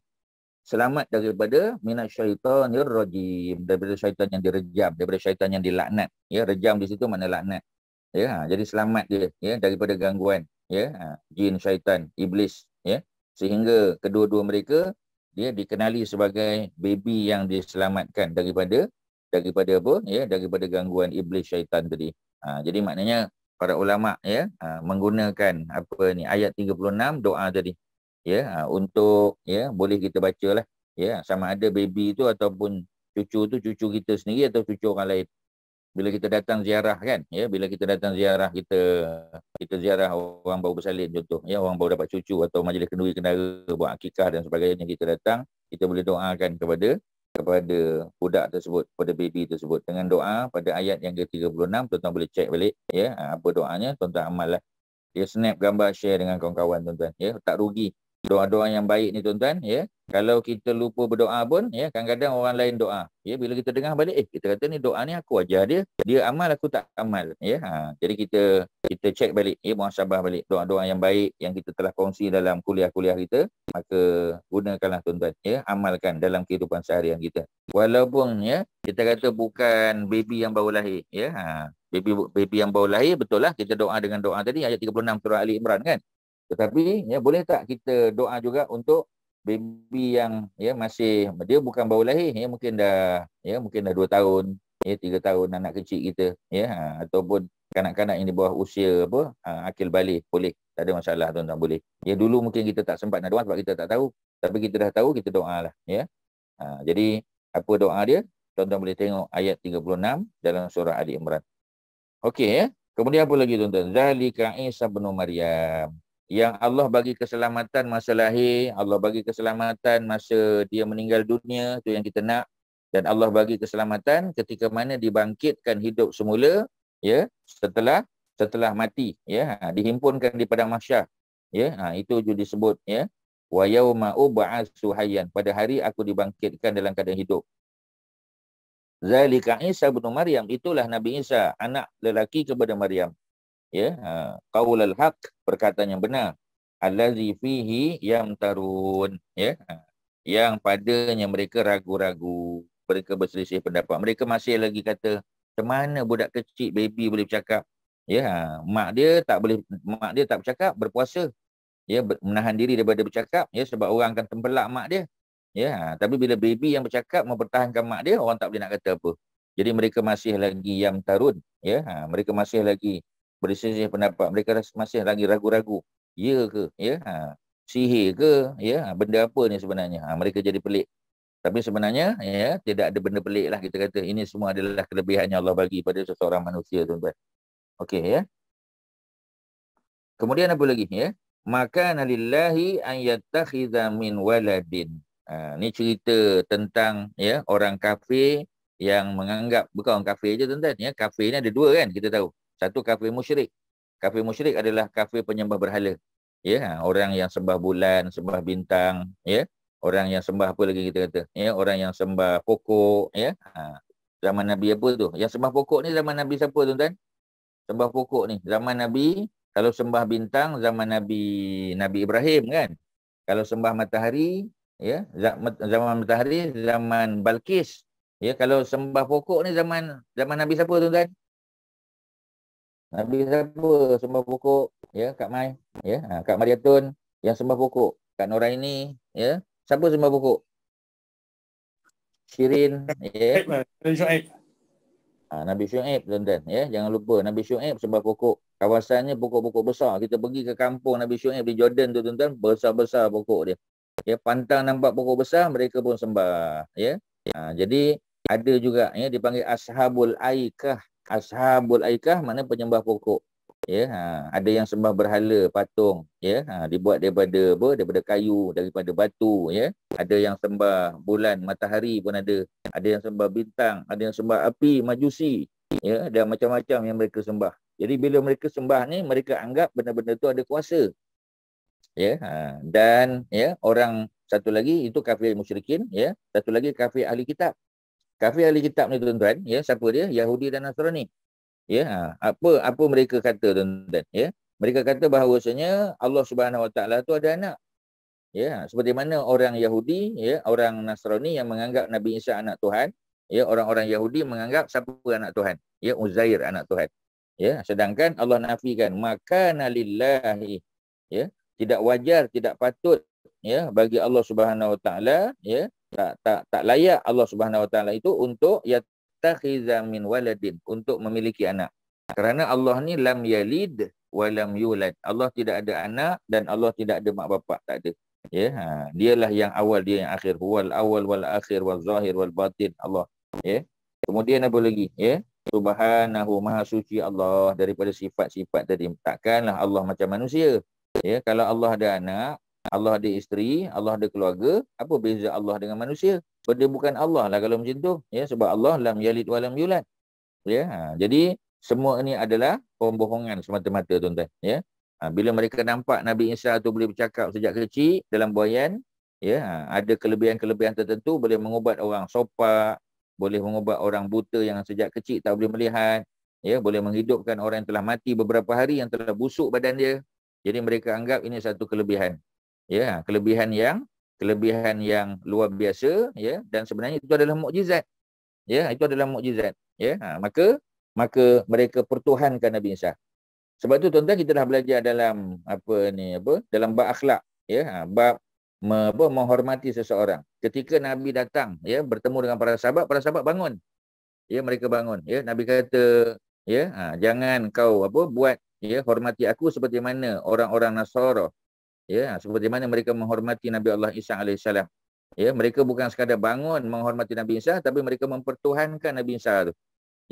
selamat daripada minasyaitonir rajim, daripada syaitan yang direjam, daripada syaitan yang dilaknat. Ya, rejam di situ makna laknat. Ya, jadi selamat dia ya daripada gangguan ya jin, syaitan, iblis ya. Sehingga kedua-dua mereka dia dikenali sebagai baby yang diselamatkan daripada apa ya, daripada gangguan iblis, syaitan tadi. Jadi maknanya para ulama ya menggunakan apa ni ayat 36 doa tadi ya untuk ya boleh kita baca lah ya, sama ada baby tu ataupun cucu tu cucu kita sendiri atau cucu orang lain. Bila kita datang ziarah kan ya, bila kita datang ziarah, kita ziarah orang baru bersalin contoh ya, orang baru dapat cucu atau majlis kenduri kendara buat akikah dan sebagainya, kita datang, kita boleh doakan kepada budak tersebut, pada baby tersebut dengan doa pada ayat yang ke-36. Tuan-tuan boleh cek balik ya apa doanya, tuan-tuan amal lah. Dia snap gambar, share dengan kawan-kawan tuan-tuan ya, tak rugi. Doa-doa yang baik ni tuan-tuan ya, kalau kita lupa berdoa pun ya, kadang-kadang orang lain doa ya, bila kita dengar balik kita kata ni doa ni aku ajar dia amal, aku tak amal ya. Jadi kita cek balik ya, muhasabah balik doa-doa yang baik yang kita telah kongsi dalam kuliah-kuliah kita, maka gunakanlah tuan-tuan ya, amalkan dalam kehidupan seharian kita. Walaupun ya kita kata bukan baby yang baru lahir ya, baby yang baru lahir, betul lah kita doa dengan doa tadi ayat 36 surah Ali Imran kan. Tetapi ya boleh tak kita doa juga untuk baby yang ya masih, dia bukan baru lahir ya, mungkin dah 2 tahun ya, 3 tahun, anak kecil kita ya, ataupun kanak-kanak yang di bawah usia apa akil balik, boleh, tak ada masalah tuan-tuan, boleh. Ya dulu mungkin kita tak sempat nak doa sebab kita tak tahu, tapi kita dah tahu, kita doalah ya. Jadi apa doa dia? Tuan-tuan boleh tengok ayat 36 dalam surah Ali Imran. Okey ya. Kemudian apa lagi tuan-tuan? Zalika Isa bin Maryam. Yang Allah bagi keselamatan masa lahir, Allah bagi keselamatan masa dia meninggal dunia, tu yang kita nak. Dan Allah bagi keselamatan ketika mana dibangkitkan hidup semula ya, setelah mati ya, dihimpunkan di padang mahsyar ya. Itu juga disebut ya, wa yauma ub'atsu hayyan, pada hari aku dibangkitkan dalam keadaan hidup. Zalika Isa bin Maryam, itulah Nabi Isa, anak lelaki kepada Maryam. Ya, qaulul haq, perkataan yang benar, allazi fihi yamtarun ya, yang padanya mereka ragu-ragu, mereka berselisih pendapat. Mereka masih lagi kata, macam mana budak kecil baby boleh bercakap ya, mak dia tak bercakap, berpuasa ya, menahan diri daripada bercakap ya, sebab orang akan tempelak mak dia ya. Tapi bila baby yang bercakap mempertahankan mak dia, orang tak boleh nak kata apa. Jadi mereka masih lagi yamtarun ya, mereka masih lagi berselisih pendapat, mereka masih lagi ragu-ragu, ya ke ya, sihir ke ya, benda apa ni sebenarnya. Mereka jadi pelik, tapi sebenarnya ya tidak ada benda pelik lah, kita kata ini semua adalah kelebihan yang Allah bagi pada seseorang manusia tuan-tuan. Okey ya. Kemudian apa lagi ya, maka lillahi an yattakhidha min waladin. Ni cerita tentang ya orang kafir yang menganggap, bukan orang kafir je tuan-tuan ya, kafir ni ada dua kan, kita tahu. Satu kafir musyrik. Kafir musyrik adalah kafir penyembah berhala. Ya, orang yang sembah bulan, sembah bintang, ya. Orang yang sembah apa lagi kita kata? Ya, orang yang sembah pokok, ya. Zaman Nabi apa tu? Yang sembah pokok ni zaman Nabi siapa tuan-tuan? Sembah pokok ni zaman Nabi. Kalau sembah bintang zaman Nabi Ibrahim kan. Kalau sembah matahari, ya, zaman matahari zaman Balkis. Ya, kalau sembah pokok ni zaman Nabi siapa tuan-tuan? Nabi siapa sembah pokok ya, Kak Mai ya, Kak Mariatun yang sembah pokok, Kak Noraini ya, siapa sembah pokok? Shirin ya, Nabi Syuaib tuan-tuan ya, jangan lupa Nabi Syuaib sembah pokok. Kawasannya pokok-pokok besar. Kita pergi ke kampung Nabi Syuaib di Jordan tu tuan-tuan, besar-besar pokok dia ya, pantang nampak pokok besar mereka pun sembah ya. Jadi ada juga ya dipanggil Ashabul Aikah. Ashabul Aikah mana penyembah pokok ya. Ada yang sembah berhala, patung ya, dibuat daripada kayu, daripada batu ya. Ada yang sembah bulan, matahari pun ada yang sembah bintang, ada yang sembah api, majusi ya, dan macam-macam yang mereka sembah. Jadi bila mereka sembah ni, mereka anggap benda-benda tu ada kuasa ya. Dan ya, orang satu lagi itu kafir musyrikin ya, satu lagi kafir ahli kitab. Kafir ahli kitab ni tuan-tuan ya, siapa dia? Yahudi dan Nasrani. Ya, apa mereka kata tuan-tuan ya? Mereka kata bahawasanya Allah Subhanahu Wa Taala tu ada anak. Ya, seperti mana orang Yahudi, ya, orang Nasrani yang menganggap Nabi Isa anak Tuhan, ya, orang-orang Yahudi menganggap siapa anak Tuhan? Ya, Uzair anak Tuhan. Ya, sedangkan Allah nafikan makana lillahi, ya, tidak wajar, tidak patut, ya, bagi Allah Subhanahu Wa Taala, ya, tak layak Allah Subhanahu Wa Taala itu untuk yatakhiza min waladin, untuk memiliki anak. Kerana Allah ni lam yalid wa lam yulad. Allah tidak ada anak dan Allah tidak ada mak bapak, tak ada. Ya, dialah yang awal, dia yang akhir. Huwal awal wal akhir wal zahir wal batin, Allah. Ya. Kemudian apa lagi? Ya. Subhanahu, maha suci Allah daripada sifat-sifat tadi. Takkanlah Allah macam manusia. Ya, kalau Allah ada anak, Allah ada isteri, Allah ada keluarga, apa beza Allah dengan manusia? Dia bukan Allah lah kalau macam tu. Ya, sebab Allah lam yalid wa lam yulad. Ya, jadi semua ini adalah pembohongan semata-mata, tuan-tuan. Ya. Bila mereka nampak Nabi Isa tu boleh bercakap sejak kecil dalam buayan, ya, ada kelebihan-kelebihan tertentu, boleh mengubat orang sopak, boleh mengubat orang buta yang sejak kecil tak boleh melihat, ya, boleh menghidupkan orang yang telah mati beberapa hari, yang telah busuk badan dia. Jadi mereka anggap ini satu kelebihan. Ya, kelebihan yang luar biasa, ya, dan sebenarnya itu adalah mukjizat. Ya, itu adalah mukjizat. Ya, maka mereka pertuhankan Nabi Isa. Sebab tu tuan-tuan, kita dah belajar dalam dalam bab akhlak, ya, bab menghormati seseorang. Ketika Nabi datang, ya, bertemu dengan para sahabat bangun. Ya, mereka bangun. Ya, Nabi kata, ya, jangan kau buat, ya, hormati aku seperti mana orang-orang Nasara, ya, seperti mana mereka menghormati Nabi Allah Isa alaihissalam. Ya, mereka bukan sekadar bangun menghormati Nabi Isa, tapi mereka mempertuhankan Nabi Isa tu.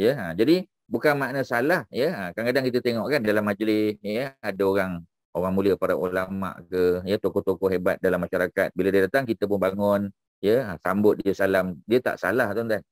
Ya, jadi bukan makna salah, ya. Kadang-kadang kita tengok kan dalam majlis, ya, ada orang mulia, para ulama ke, ya, tokoh-tokoh hebat dalam masyarakat. Bila dia datang, kita pun bangun, ya, sambut dia, salam. Dia tak salah, tuan-tuan.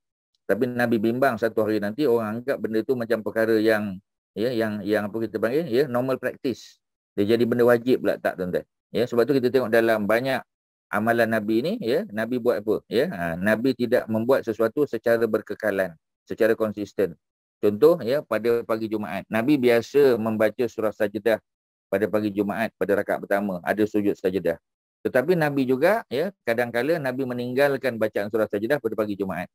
Tapi Nabi bimbang satu hari nanti orang anggap benda tu macam perkara yang, ya, yang apa kita panggil, ya, normal practice. Dia jadi benda wajib pula, tak, tuan-tuan. Ya, sebab tu kita tengok dalam banyak amalan Nabi ni, ya, Nabi buat apa? Ya, Nabi tidak membuat sesuatu secara berkekalan, secara konsisten. Contoh, ya, pada pagi Jumaat, Nabi biasa membaca surah Sajdah pada pagi Jumaat, pada rakaat pertama, ada sujud Sajdah. Tetapi Nabi juga, ya, kadang-kala Nabi meninggalkan bacaan surah Sajdah pada pagi Jumaat.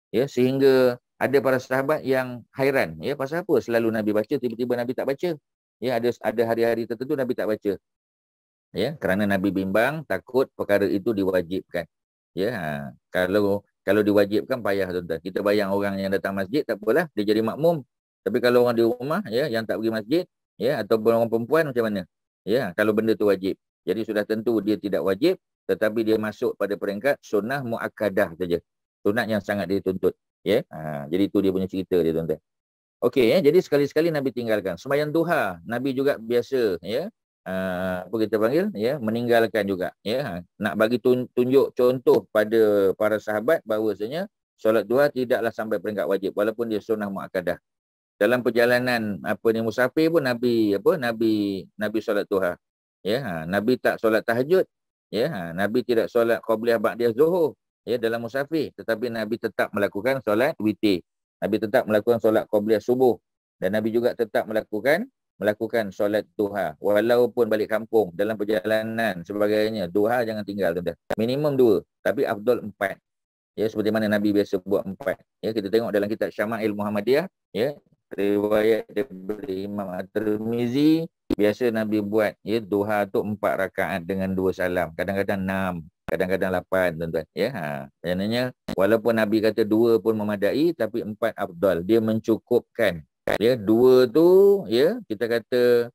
Ya, sehingga ada para sahabat yang hairan, ya, pasal apa selalu Nabi baca, tiba-tiba Nabi tak baca. Ya, ada hari-hari tertentu Nabi tak baca. Ya, kerana Nabi bimbang, takut perkara itu diwajibkan. Ya, kalau diwajibkan payah, tuan-tuan. Kita bayang orang yang datang masjid, tak apalah, dia jadi makmum. Tapi kalau orang di rumah, ya, yang tak pergi masjid, ya, ataupun orang perempuan, macam mana? Ya, kalau benda tu wajib. Jadi sudah tentu dia tidak wajib, tetapi dia masuk pada peringkat sunnah muakkadah saja. Sunat yang sangat dituntut. Ya, jadi itu dia punya cerita dia, tuan-tuan. Okey, ya, jadi sekali-sekali Nabi tinggalkan. Sembahyang duha, Nabi juga biasa, ya, apa kita panggil, ya, meninggalkan juga, ya. Nak bagi tunjuk contoh pada para sahabat bahawasanya solat duha tidaklah sampai peringkat wajib walaupun dia sunnah muakkadah. Dalam perjalanan musafir pun Nabi solat duha. Ya, Nabi tak solat tahajud. Ya, Nabi tidak solat qabliyah ba'diyah zuhur, ya, dalam musafir, tetapi Nabi tetap melakukan solat witir. Nabi tetap melakukan solat qabliyah subuh, dan Nabi juga tetap melakukan solat duha walaupun balik kampung, dalam perjalanan sebagainya. Duha jangan tinggal, tuan-tuan. Minimum 2, tapi afdal 4. Ya, seperti mana Nabi biasa buat 4. Ya, kita tengok dalam kitab Syama'il Muhammadiyah, ya, riwayat daripada Imam At-Tirmizi, biasa Nabi buat, ya, duha tu 4 rakaat dengan 2 salam, kadang-kadang 6, kadang-kadang 8, tuan-tuan. Ya, maknanya walaupun Nabi kata 2 pun memadai, tapi 4 afdal, dia mencukupkan. Ya, 2 tu, ya, kita kata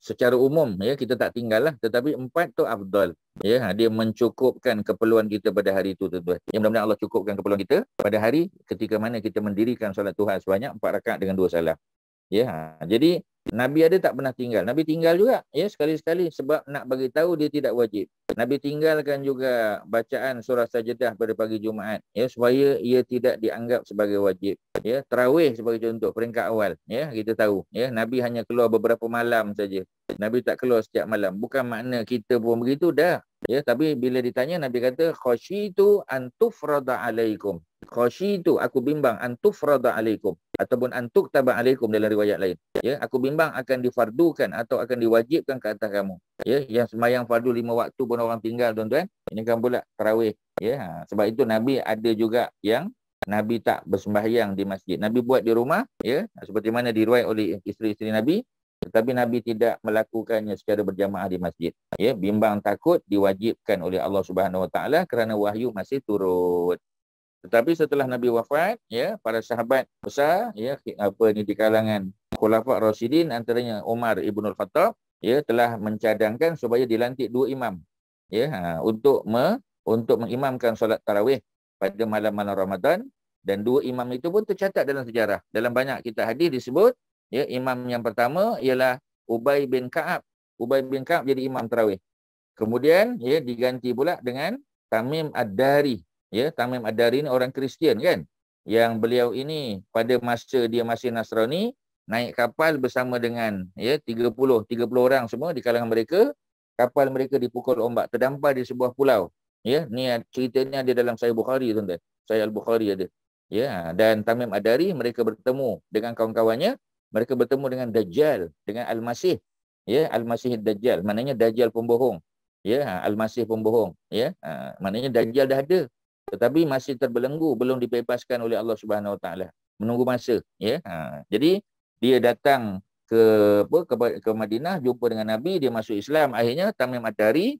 secara umum, ya, kita tak tinggal lah, tetapi 4 tu afdal. Ya, dia mencukupkan keperluan kita pada hari itu, tuan-tuan. Ya, mudah-mudahan Allah cukupkan keperluan kita pada hari ketika mana kita mendirikan solat duha sebanyak 4 rakaat dengan 2 salam. Ya, jadi Nabi ada tak pernah tinggal. Nabi tinggal juga, ya, sekali-sekali, sebab nak bagi tahu dia tidak wajib. Nabi tinggalkan juga bacaan surah Sajdah pada pagi Jumaat, ya, supaya ia tidak dianggap sebagai wajib. Ya, tarawih sebagai contoh, peringkat awal, ya, kita tahu, ya, Nabi hanya keluar beberapa malam saja. Nabi tak keluar setiap malam. Bukan makna kita pun begitu dah. Ya, tapi bila ditanya, Nabi kata khasyitu an tufrada alaikum. Khasyitu, aku bimbang antufrada alaikum ataupun antuktaba alaikum dalam riwayat lain. Ya, aku bimbang akan difardukan atau akan diwajibkan ke atas kamu. Ya, yang sembahyang fardu 5 waktu pun orang tinggal tuan-tuan. Ini kan pula tarawih. Ya, sebab itu Nabi ada juga yang Nabi tak bersembahyang di masjid. Nabi buat di rumah, ya, seperti mana diriwayat oleh isteri-isteri Nabi, tetapi Nabi tidak melakukannya secara berjamaah di masjid. Ya, bimbang takut diwajibkan oleh Allah Subhanahu Wa Taala kerana wahyu masih turun. Tetapi setelah Nabi wafat, ya, para sahabat besar, ya, di kalangan Khulafa' Rasyidin, antaranya Umar Ibn Al-Khattab, ya, telah mencadangkan supaya dilantik 2 imam, ya, untuk mengimamkan solat tarawih pada malam-malam Ramadan. Dan 2 imam itu pun tercatat dalam sejarah. Dalam banyak kitab hadis disebut, ya, imam yang pertama ialah Ubay bin Ka'ab. Ubay bin Ka'ab jadi imam tarawih. Kemudian, ya, diganti pula dengan Tamim Ad-Dari. Ya, Tamim Ad-Dari ni orang Kristian kan, yang beliau ini pada masa dia masih Nasrani naik kapal bersama dengan, ya, 30 orang semua. Di kalangan mereka, kapal mereka dipukul ombak, terdampar di sebuah pulau. Ya, ni ceritanya ada dalam Sahih Bukhari, tuan-tuan. Sahih Al-Bukhari ada. Ya, dan Tamim Ad-Dari mereka bertemu dengan kawan-kawannya, mereka bertemu dengan Dajjal, dengan Al-Masih. Ya, Al-Masih Dajjal, maknanya Dajjal pembohong. Ya, Al-Masih pembohong. Ya, maknanya Dajjal dah ada, tetapi masih terbelenggu, belum dibebaskan oleh Allah Subhanahu Wa Taala. Menunggu masa, ya. Jadi dia datang ke Madinah, jumpa dengan Nabi, dia masuk Islam. Akhirnya Tamim Ad-Dari,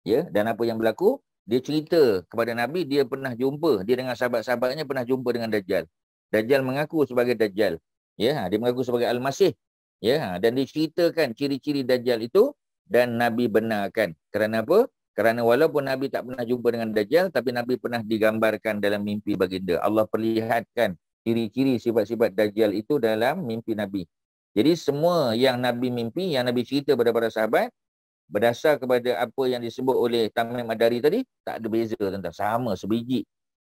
ya, dan apa yang berlaku? Dia cerita kepada Nabi, dia pernah jumpa, dia dengan sahabat-sahabatnya pernah jumpa dengan Dajjal. Dajjal mengaku sebagai Dajjal. Ya, dia mengaku sebagai Al-Masih. Ya, dan diceritakan ciri-ciri Dajjal itu, dan Nabi benarkan. Kerana apa? Kerana walaupun Nabi tak pernah jumpa dengan Dajjal, tapi Nabi pernah digambarkan dalam mimpi baginda. Allah perlihatkan ciri-ciri sifat-sifat Dajjal itu dalam mimpi Nabi. Jadi semua yang Nabi mimpi, yang Nabi cerita kepada para sahabat, berdasar kepada apa yang disebut oleh Tamim Ad-Dari tadi, tak ada beza tentang, sama sebiji.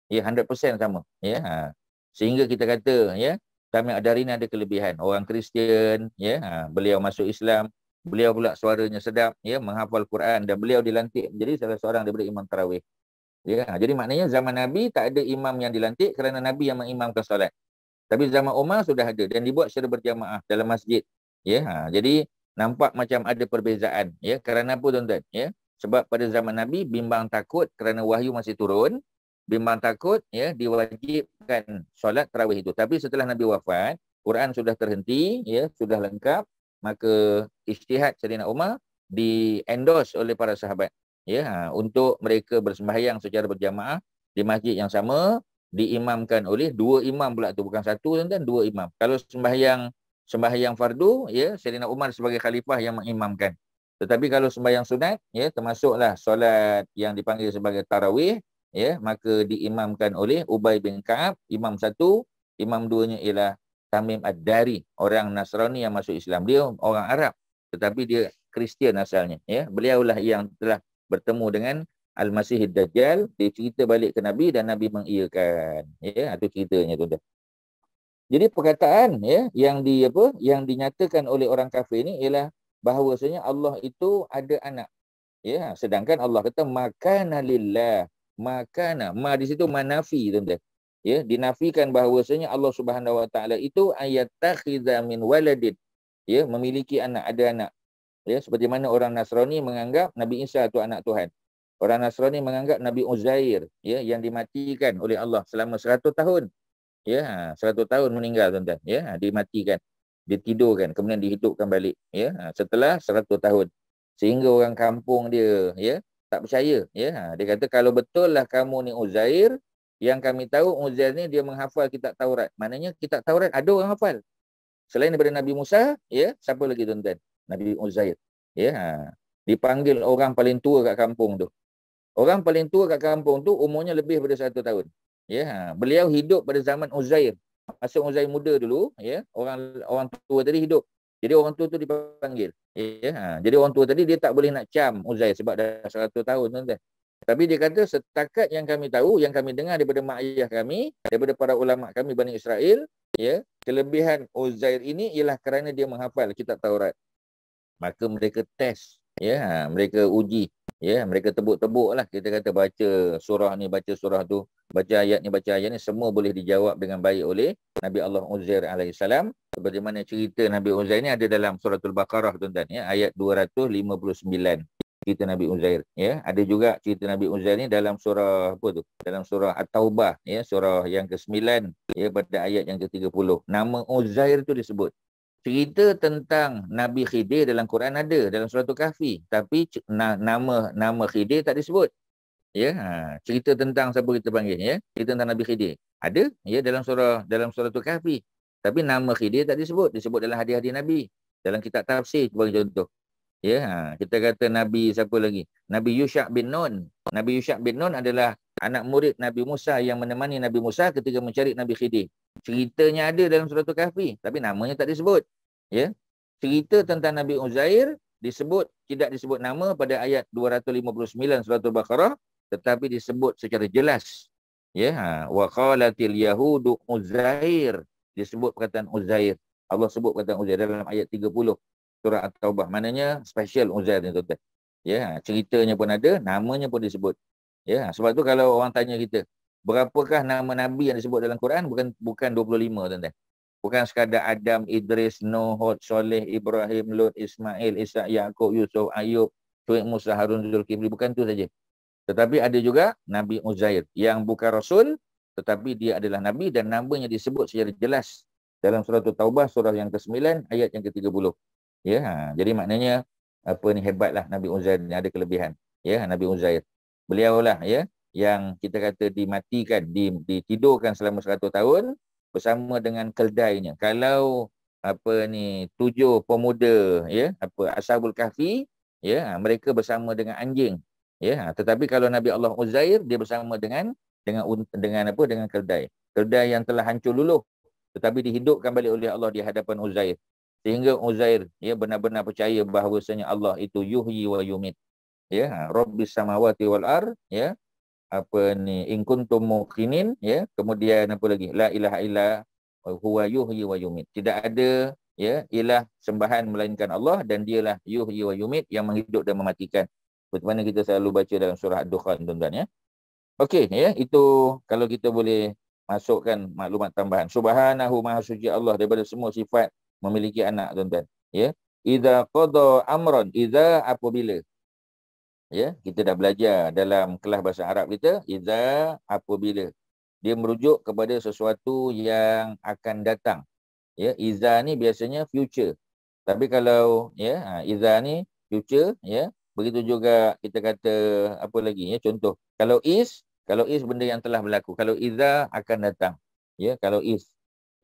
Ya, 100% sama. Ya, sehingga kita kata, ya, Tamim Ad-Dari ni ada kelebihan. Orang Kristian, ya, beliau masuk Islam. Beliau pula suaranya sedap, ya, menghafal Quran, dan beliau dilantik menjadi salah seorang daripada imam tarawih. Ya, jadi maknanya zaman Nabi tak ada imam yang dilantik kerana Nabi yang mengimamkan solat. Tapi zaman Umar sudah ada dan dibuat secara berjamaah dalam masjid. Ya, jadi nampak macam ada perbezaan. Ya, kerana apa, tuan-tuan? Ya, sebab pada zaman Nabi bimbang takut kerana wahyu masih turun, bimbang takut, ya, diwajibkan solat tarawih itu. Tapi setelah Nabi wafat, Quran sudah terhenti, ya, sudah lengkap. Maka ijtihad Sayyidina Umar di-endorse oleh para sahabat, ya, untuk mereka bersembahyang secara berjamaah di masjid yang sama, diimamkan oleh 2 imam pula tu, bukan satu, dan 2 imam. Kalau sembahyang fardu, ya, Sayyidina Umar sebagai khalifah yang mengimamkan. Tetapi kalau sembahyang sunat, ya, termasuklah solat yang dipanggil sebagai tarawih, ya, maka diimamkan oleh Ubay bin Ka'ab, imam 1, imam 2-nya ialah Tamim Ad-Dari, orang Nasrani yang masuk Islam. Dia orang Arab, tetapi dia Kristian asalnya. Ya, beliaulah yang telah bertemu dengan Al-Masih Dajjal. Dia cerita balik ke Nabi dan Nabi mengiyakan. Ya, itu ceritanya tu dah. Jadi perkataan, ya, yang dinyatakan oleh orang kafir ini ialah bahawasanya Allah itu ada anak. Ya, sedangkan Allah kata makana lillah. Makana, ma di situ manafi, tuan-tuan. Ya, dinafikan bahawasanya Allah Subhanahu Wa Taala itu ayattakhidha min waladin, ya, memiliki anak, ada anak. Ya, seperti mana orang Nasrani menganggap Nabi Isa itu anak Tuhan. Orang Nasrani menganggap Nabi Uzair, ya, yang dimatikan oleh Allah selama 100 tahun. Ya, 100 tahun meninggal, tuan-tuan. Ya, dimatikan, ditidurkan, kemudian dihidupkan balik, ya, setelah 100 tahun. Sehingga orang kampung dia, ya, tak percaya. Ya, dia kata kalau betul lah kamu ni Uzair, yang kami tahu Uzair ni dia menghafal kitab Taurat. Maknanya kitab Taurat ada orang hafal. Selain daripada Nabi Musa, ya, siapa lagi, tuan-tuan? Nabi Uzair. Ya, dipanggil orang paling tua kat kampung tu. Orang paling tua kat kampung tu umurnya lebih daripada 1 tahun. Ya, beliau hidup pada zaman Uzair. Masa Uzair muda dulu, ya, orang tua tadi hidup. Jadi orang tua tu dipanggil. Ya, jadi orang tua tadi dia tak boleh nak cam Uzair sebab dah 100 tahun, tuan-tuan. Tapi dia kata setakat yang kami tahu, yang kami dengar daripada mak ayah kami, daripada para ulama kami Bani Israel, ya, kelebihan Uzair ini ialah kerana dia menghafal kitab Taurat. Maka mereka test, ya, mereka uji Ya, mereka tebuk-tebuk lah. Kita kata baca surah ni, baca surah tu, baca ayat ni, semua boleh dijawab dengan baik oleh Nabi Allah Uzair alaihissalam. Seperti mana cerita Nabi Uzair ni ada dalam suratul Baqarah, tuan-tuan, ya, ayat 259. Cerita Nabi Uzair, ya. Ada juga cerita Nabi Uzair ni dalam surah apa tu? Dalam surah At-Taubah, ya, surah yang ke-9, ya, pada ayat yang ke-30. Nama Uzair tu disebut. Cerita tentang Nabi Khidir dalam Quran ada dalam surah Kahfi, tapi nama Khidir tak disebut. Ya, cerita tentang siapa kita panggil, ya, cerita tentang Nabi Khidir ada, ya, dalam surah Kahfi, tapi nama Khidir tak disebut dalam hadis-hadis Nabi, dalam kitab tafsir sebagai contoh. Ya, kita kata Nabi siapa lagi? Nabi Yusha' bin Nun. Nabi Yusha' bin Nun adalah anak murid Nabi Musa yang menemani Nabi Musa ketika mencari Nabi Khidir. Ceritanya ada dalam surah Kahfi, tapi namanya tak disebut. Ya. Cerita tentang Nabi Uzair tidak disebut nama pada ayat 259 surah Al-Baqarah, tetapi disebut secara jelas. Ya, wa qalatil yahudu Uzair, disebut perkataan Uzair. Allah sebut perkataan Uzair dalam ayat 30 surah At-Taubah. Maknanya special Uzair ni, tuan-tuan. Ya, ceritanya pun ada, namanya pun disebut. Ya, sebab tu kalau orang tanya kita, berapakah nama nabi yang disebut dalam Quran? Bukan 25, tuan-tuan. Bukan sekadar Adam, Idris, Nuh, Hud, Soleh, Ibrahim, Lut, Ismail, Ishak, Yaqub, Yusuf, Ayub, Shu'aib, Musa, Harun, Zulkifli. Bukan tu saja. Tetapi ada juga Nabi Uzair yang bukan Rasul, tetapi dia adalah Nabi dan namanya disebut secara jelas dalam surah Taubah, surah yang ke-9, ayat yang ke-30. Ya, jadi maknanya apa ni, hebatlah Nabi Uzair ni, ada kelebihan. Ya, Nabi Uzair. Beliaulah, ya, yang kita kata dimatikan, ditidurkan selama 100 tahun bersama dengan keldainya. Kalau apa ni 7 pemuda, ya, Ashabul Kahfi, ya, mereka bersama dengan anjing. Ya, tetapi kalau Nabi Allah Uzair, dia bersama dengan keldai. Keldai yang telah hancur luluh, tetapi dihidupkan balik oleh Allah di hadapan Uzair. Sehingga Uzair, ya, benar-benar percaya bahawasanya Allah itu yuhyi wa yumit. Ya, Rabbis samawati wal ar, ya, in kuntum muqinin, ya, kemudian apa lagi, la ilaha illa huwa yuhyi wa yumit. Tidak ada, ya, ilah sembahan melainkan Allah, dan dialah yuhyi wa yumit, yang menghidup dan mematikan. Seperti mana kita selalu baca dalam surah Ad-Dukhan, tuan-tuan, ya. Okey, ya, itu kalau kita boleh masukkan maklumat tambahan. Subhanahu maha suci Allah daripada semua sifat memiliki anak, tuan-tuan, ya. Idza qada amran, idza apabila. Ya, kita dah belajar dalam kelas bahasa Arab kita, idza apabila. Dia merujuk kepada sesuatu yang akan datang. Ya, idza ni biasanya future. Tapi kalau, ya, idza ni future, ya. Begitu juga kita kata apa lagi, ya, contoh. Kalau is benda yang telah berlaku. Kalau idza akan datang. Ya, kalau is.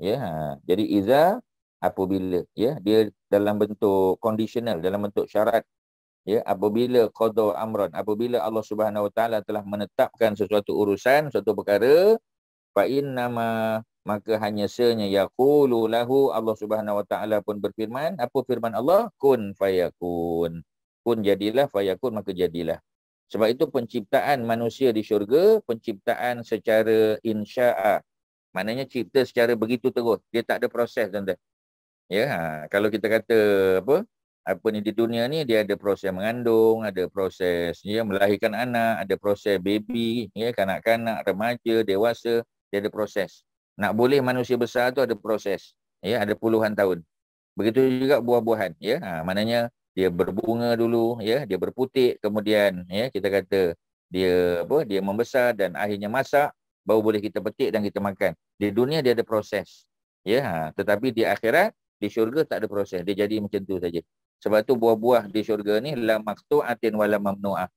Ya, jadi idza apabila, ya, dia dalam bentuk conditional, dalam bentuk syarat. Ya, apabila qada amran, apabila Allah Subhanahu Wa Taala telah menetapkan sesuatu urusan, suatu perkara, fa innama, maka hanya senya yaqulu lahu, Allah Subhanahu Wa Taala pun berfirman, apa firman Allah? Kun fayakun. Kun jadilah, fayakun maka jadilah. Sebab itu penciptaan manusia di syurga, penciptaan secara insya'a. Maknanya cipta secara begitu terus. Dia tak ada proses, tuan-tuan. Ya, kalau kita kata apa ni, di dunia ni dia ada proses mengandung, ada proses, ya, melahirkan anak, ada proses baby, ya, kanak-kanak, remaja, dewasa, dia ada proses. Nak boleh manusia besar tu ada proses. Ya, ada puluhan tahun. Begitu juga buah-buahan, ya. Maknanya dia berbunga dulu, ya, dia berputik, kemudian, ya, kita kata dia membesar dan akhirnya masak, baru boleh kita petik dan kita makan. Di dunia dia ada proses. Ya, tetapi di akhirat, di syurga tak ada proses. Dia jadi macam tu saja. Sebab tu buah-buah di syurga ni la maqtu'atin wa la mamnu'ah.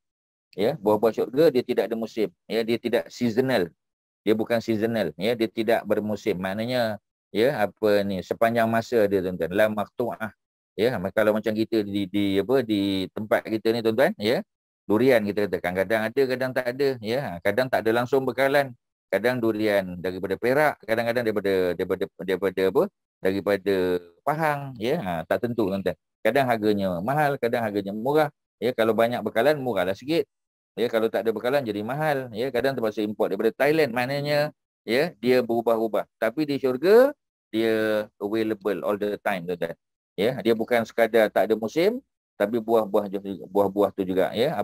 Ya, buah-buah syurga dia tidak ada musim. Ya, dia tidak seasonal. Dia bukan seasonal, ya, dia tidak bermusim. Maknanya, ya, sepanjang masa dia, tuan-tuan, la maqtu'ah. Ya, kalau macam kita di tempat kita ni, tuan-tuan, ya, durian kita kata kadang ada, kadang tak ada, ya. Kadang tak ada langsung bekalan. Kadang durian daripada Perak, kadang-kadang daripada Pahang, ya. Tak tentu, tuan-tuan. Kadang harganya mahal, kadang harganya murah. Ya, kalau banyak bekalan murahlah sikit. Ya, kalau tak ada bekalan jadi mahal. Ya, kadang terpaksa import daripada Thailand. Maknanya, ya, dia berubah-ubah. Tapi di syurga dia available all the time, tuan-tuan. Ya, dia bukan sekadar tak ada musim, tapi buah-buah tu juga, ya,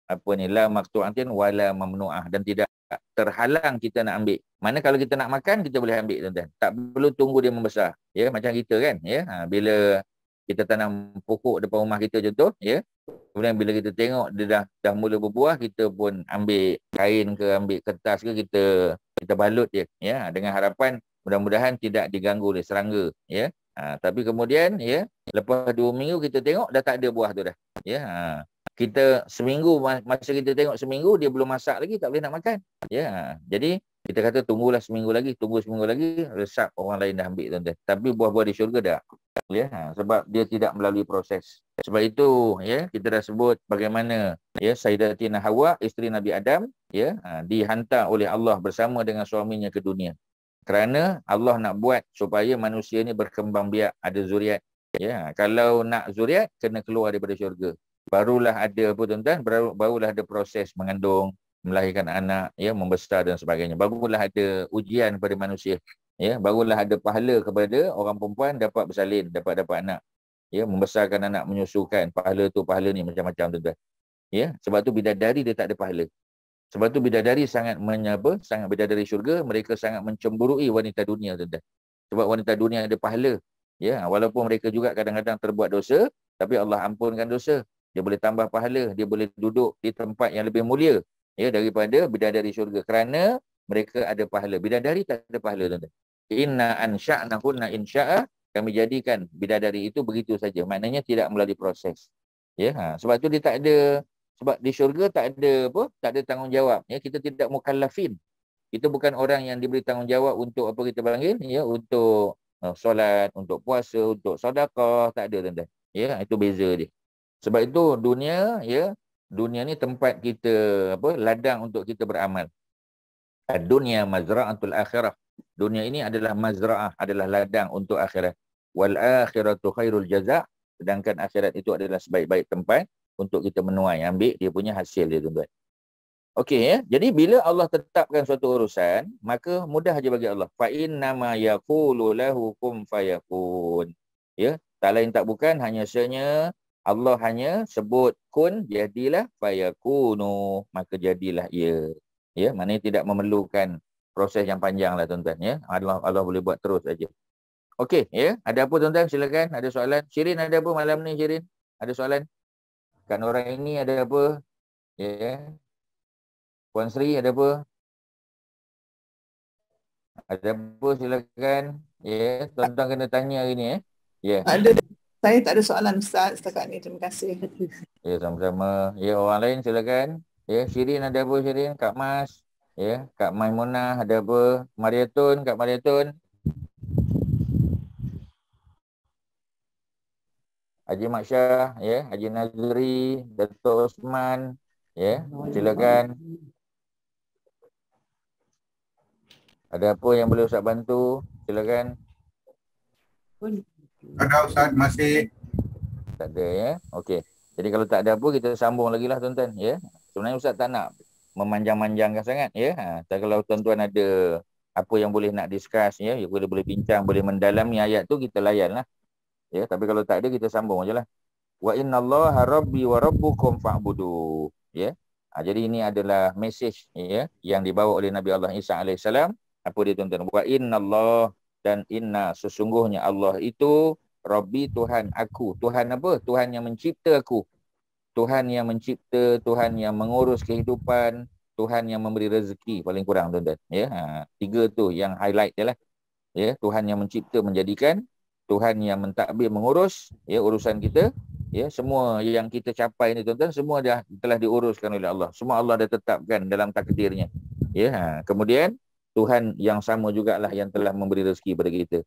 apa ni la maqtu'atin wala mamnu'ah, dan tidak terhalang kita nak ambil. Mana kalau kita nak makan kita boleh ambil tuan-tuan. Tak perlu tunggu dia membesar. Ya, macam kita kan, ya. Bila kita tanam pokok depan rumah kita contoh, ya. Kemudian bila kita tengok dia dah mula berbuah, kita pun ambil kain ke ambil kertas ke kita balut dia, ya, dengan harapan mudah-mudahan tidak diganggu oleh serangga, ya. Tapi kemudian, ya, lepas 2 minggu kita tengok dah tak ada buah tu dah, ya. Kita seminggu, masa kita tengok seminggu dia belum masak lagi, tak boleh nak makan, ya. Jadi kita kata tunggu seminggu lagi, resap orang lain dah ambil tuan-tuan. Tapi buah-buah di syurga dah, ya. Sebab dia tidak melalui proses. Sebab itu, ya, kita dah sebut bagaimana, ya, Sayyidatina Hawa, isteri Nabi Adam, ya, dihantar oleh Allah bersama dengan suaminya ke dunia. Kerana Allah nak buat supaya manusia ni berkembang biak, ada zuriat. Ya, kalau nak zuriat kena keluar daripada syurga. Barulah ada apa tuan-tuan? Barulah ada proses mengandung, melahirkan anak, ya, membesar dan sebagainya. Barulah ada ujian kepada manusia. Ya, barulah ada pahala kepada orang perempuan dapat bersalin, dapat anak. Ya, membesarkan anak, menyusukan. Pahala ni macam-macam tuan-tuan. Ya, sebab tu bidadari dia tak ada pahala. Sebab tu bidadari sangat bidadari syurga, mereka sangat mencemburui wanita dunia tuan-tuan. Sebab wanita dunia ada pahala. Ya, walaupun mereka juga kadang-kadang terbuat dosa, tapi Allah ampunkan dosa. Dia boleh tambah pahala, dia boleh duduk di tempat yang lebih mulia, ya, daripada bidadari syurga, kerana mereka ada pahala. Bidadari tak ada pahala tuan-tuan. Inna ansha'nahunna insya'a, kami jadikan bidadari itu begitu saja. Maknanya tidak melalui proses. Ya, sebab tu dia tak ada, sebab di syurga tak ada tanggungjawab. Ya, kita tidak mukallafin. Kita bukan orang yang diberi tanggungjawab untuk apa kita panggil, ya, untuk solat, untuk puasa, untuk sedekah, tak ada tuan-tuan. Ya, itu beza dia. Sebab itu dunia, ya, dunia ni tempat kita ladang untuk kita beramal. Dunia mazra'atul akhirah. Dunia ini adalah mazra'ah, adalah ladang untuk akhirat. Wal akhiratu khairul jaza', sedangkan akhirat itu adalah sebaik-baik tempat untuk kita menuai, ambil dia punya hasil dia tuan-tuan. Okey, ya. Jadi bila Allah tetapkan suatu urusan, maka mudah aja bagi Allah. Fa innama yaqulu lahu kum fayakun. Ya, tak lain tak bukan, hanya sebenarnya Allah hanya sebut kun, jadilah, fayakunu, maka jadilah ia. Ya, maknanya tidak memerlukan proses yang panjang lah tuan-tuan, ya. Allah boleh buat terus saja. Okey, ya. Ada apa tuan-tuan? Silakan, ada soalan. Shirin ada apa malam ni, Shirin? Ada soalan? Kan orang ini ada apa? Ya. Puan Sri ada apa? Ada apa, silakan. Ya, tuan-tuan kena tanya hari ni, ya. Ya. Ada. Saya tak ada soalan Ustaz setakat ni. Terima kasih. Ya, sama-sama. Ya, orang lain silakan. Ya, Shirin ada apa, Shirin? Kak Mas. Ya, Kak Maimunah ada apa? Mariatun, Kak Mariatun. Haji Maksyah, ya, Haji Nazri, Datuk Osman, ya, silakan. Ada apa yang boleh Ustaz bantu? Silakan. Ada Ustaz, masih. Tak ada, ya. Okey. Jadi kalau tak ada apa, kita sambung lagi lah tuan-tuan, ya. Sebenarnya Ustaz tak nak memanjang-manjangkan sangat, ya. Tapi kalau tuan-tuan ada apa yang boleh nak discuss, ya, boleh bincang, boleh mendalami ayat tu, kita layan lah. Ya, tapi kalau tak ada, kita sambung aje lah. Wa innallaha rabbi wa rabbukum fa'budu. Ya. Jadi ini adalah message, ya, yang dibawa oleh Nabi Allah Isa alaihissalam. Apa dia tuan-tuan? Wa innallah, dan inna, sesungguhnya Allah itu Rabbi, Tuhan aku. Tuhan apa? Tuhan yang mencipta aku. Tuhan yang mencipta, Tuhan yang mengurus kehidupan, Tuhan yang memberi rezeki, paling kurang tuan-tuan. Ya, 3 tu yang highlight je lah. Ya, Tuhan yang mencipta, menjadikan, Tuhan yang mentadbir, mengurus, ya, urusan kita. Ya, semua yang kita capai ni tuan-tuan, semua dah telah diuruskan oleh Allah. Semua Allah dah tetapkan dalam takdirnya. Ya, kemudian Tuhan yang sama jugalah yang telah memberi rezeki kepada kita.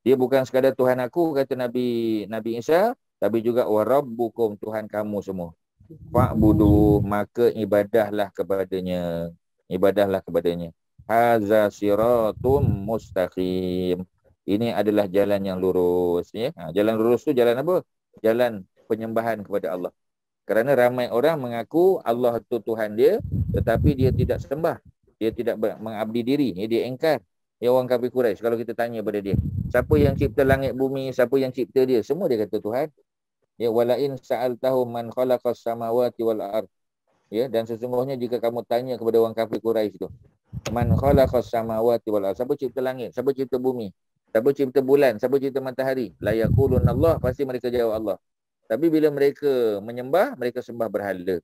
Dia bukan sekadar Tuhan aku, kata Nabi Isa, tapi juga wa rabbukum, Tuhan kamu semua. Fa'budu, maka ibadahlah kepadanya. Ibadahlah kepadanya. Haza siratum mustaqim. Ini adalah jalan yang lurus, ya. Jalan lurus tu jalan apa? Jalan penyembahan kepada Allah. Kerana ramai orang mengaku Allah itu Tuhan dia, tetapi dia tidak sembah. Dia tidak mengabdi diri, dia engkar. Ya, orang kafir Quraisy, kalau kita tanya pada dia, siapa yang cipta langit bumi, siapa yang cipta dia, semua dia kata Tuhan. Ya, walain sa'altahum man khalaqas samawati wal ard. Ya, dan sesungguhnya jika kamu tanya kepada orang kafir Quraisy tu, man khalaqas samawati wal ardh, siapa cipta langit, siapa cipta bumi, siapa cipta bulan, siapa cipta matahari, la yaqulun Allah, pasti mereka jawab Allah. Tapi bila mereka menyembah, mereka sembah berhala.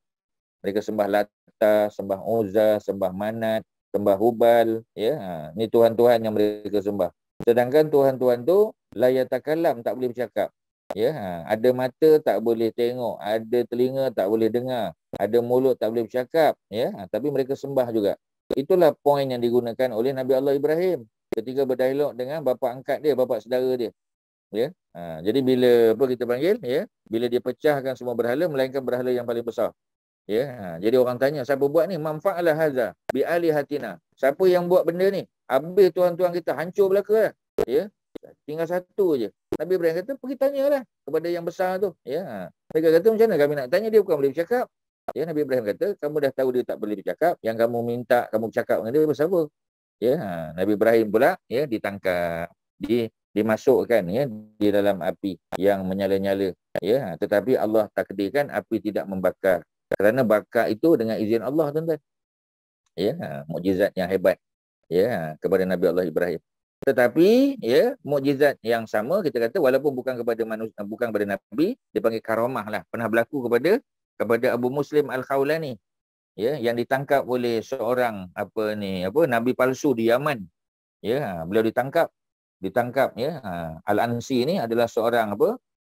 Mereka sembah Lata, sembah Uzza, sembah Manat, sembah Hubal, ya. Ni tuhan-tuhan yang mereka sembah. Sedangkan tuhan-tuhan tu la yatakallam, tak boleh bercakap. Ya, ada mata tak boleh tengok, ada telinga tak boleh dengar, ada mulut tak boleh bercakap, ya. Tapi mereka sembah juga. Itulah poin yang digunakan oleh Nabi Allah Ibrahim ketika berdialog dengan bapa angkat dia, bapa saudara dia. Ya. Jadi bila apa kita panggil, ya, bila dia pecahkan semua berhala melainkan berhala yang paling besar. Ya, jadi orang tanya, siapa buat ni? Manfa'alah haza bi alihatina. Siapa yang buat benda ni? Habis tuan-tuan kita hancur belaka lah. Ya. Tinggal satu je. Nabi Ibrahim kata, pergi tanyalah kepada yang besar tu. Ya. Mereka kata, macam mana kami nak tanya, dia bukan boleh bercakap. Ya, Nabi Ibrahim kata, kamu dah tahu dia tak boleh bercakap, yang kamu minta kamu bercakap dengan dia pasal apa? Ya, Nabi Ibrahim pula ya ditangkap, dimasukkan ya di dalam api yang menyala-nyala. Ya, tetapi Allah takdirkan api tidak membakar. Kerana bakar itu dengan izin Allah, tuan-tuan. Ya, mukjizat yang hebat ya kepada Nabi Allah Ibrahim. Tetapi ya mukjizat yang sama kita kata walaupun bukan kepada manusia, bukan kepada Nabi, dipanggil karamah lah. Pernah berlaku kepada Abu Muslim Al-Khawlani ya yang ditangkap oleh seorang nabi palsu di Yaman. Ya, beliau ditangkap ya. Al-Ansi ini adalah seorang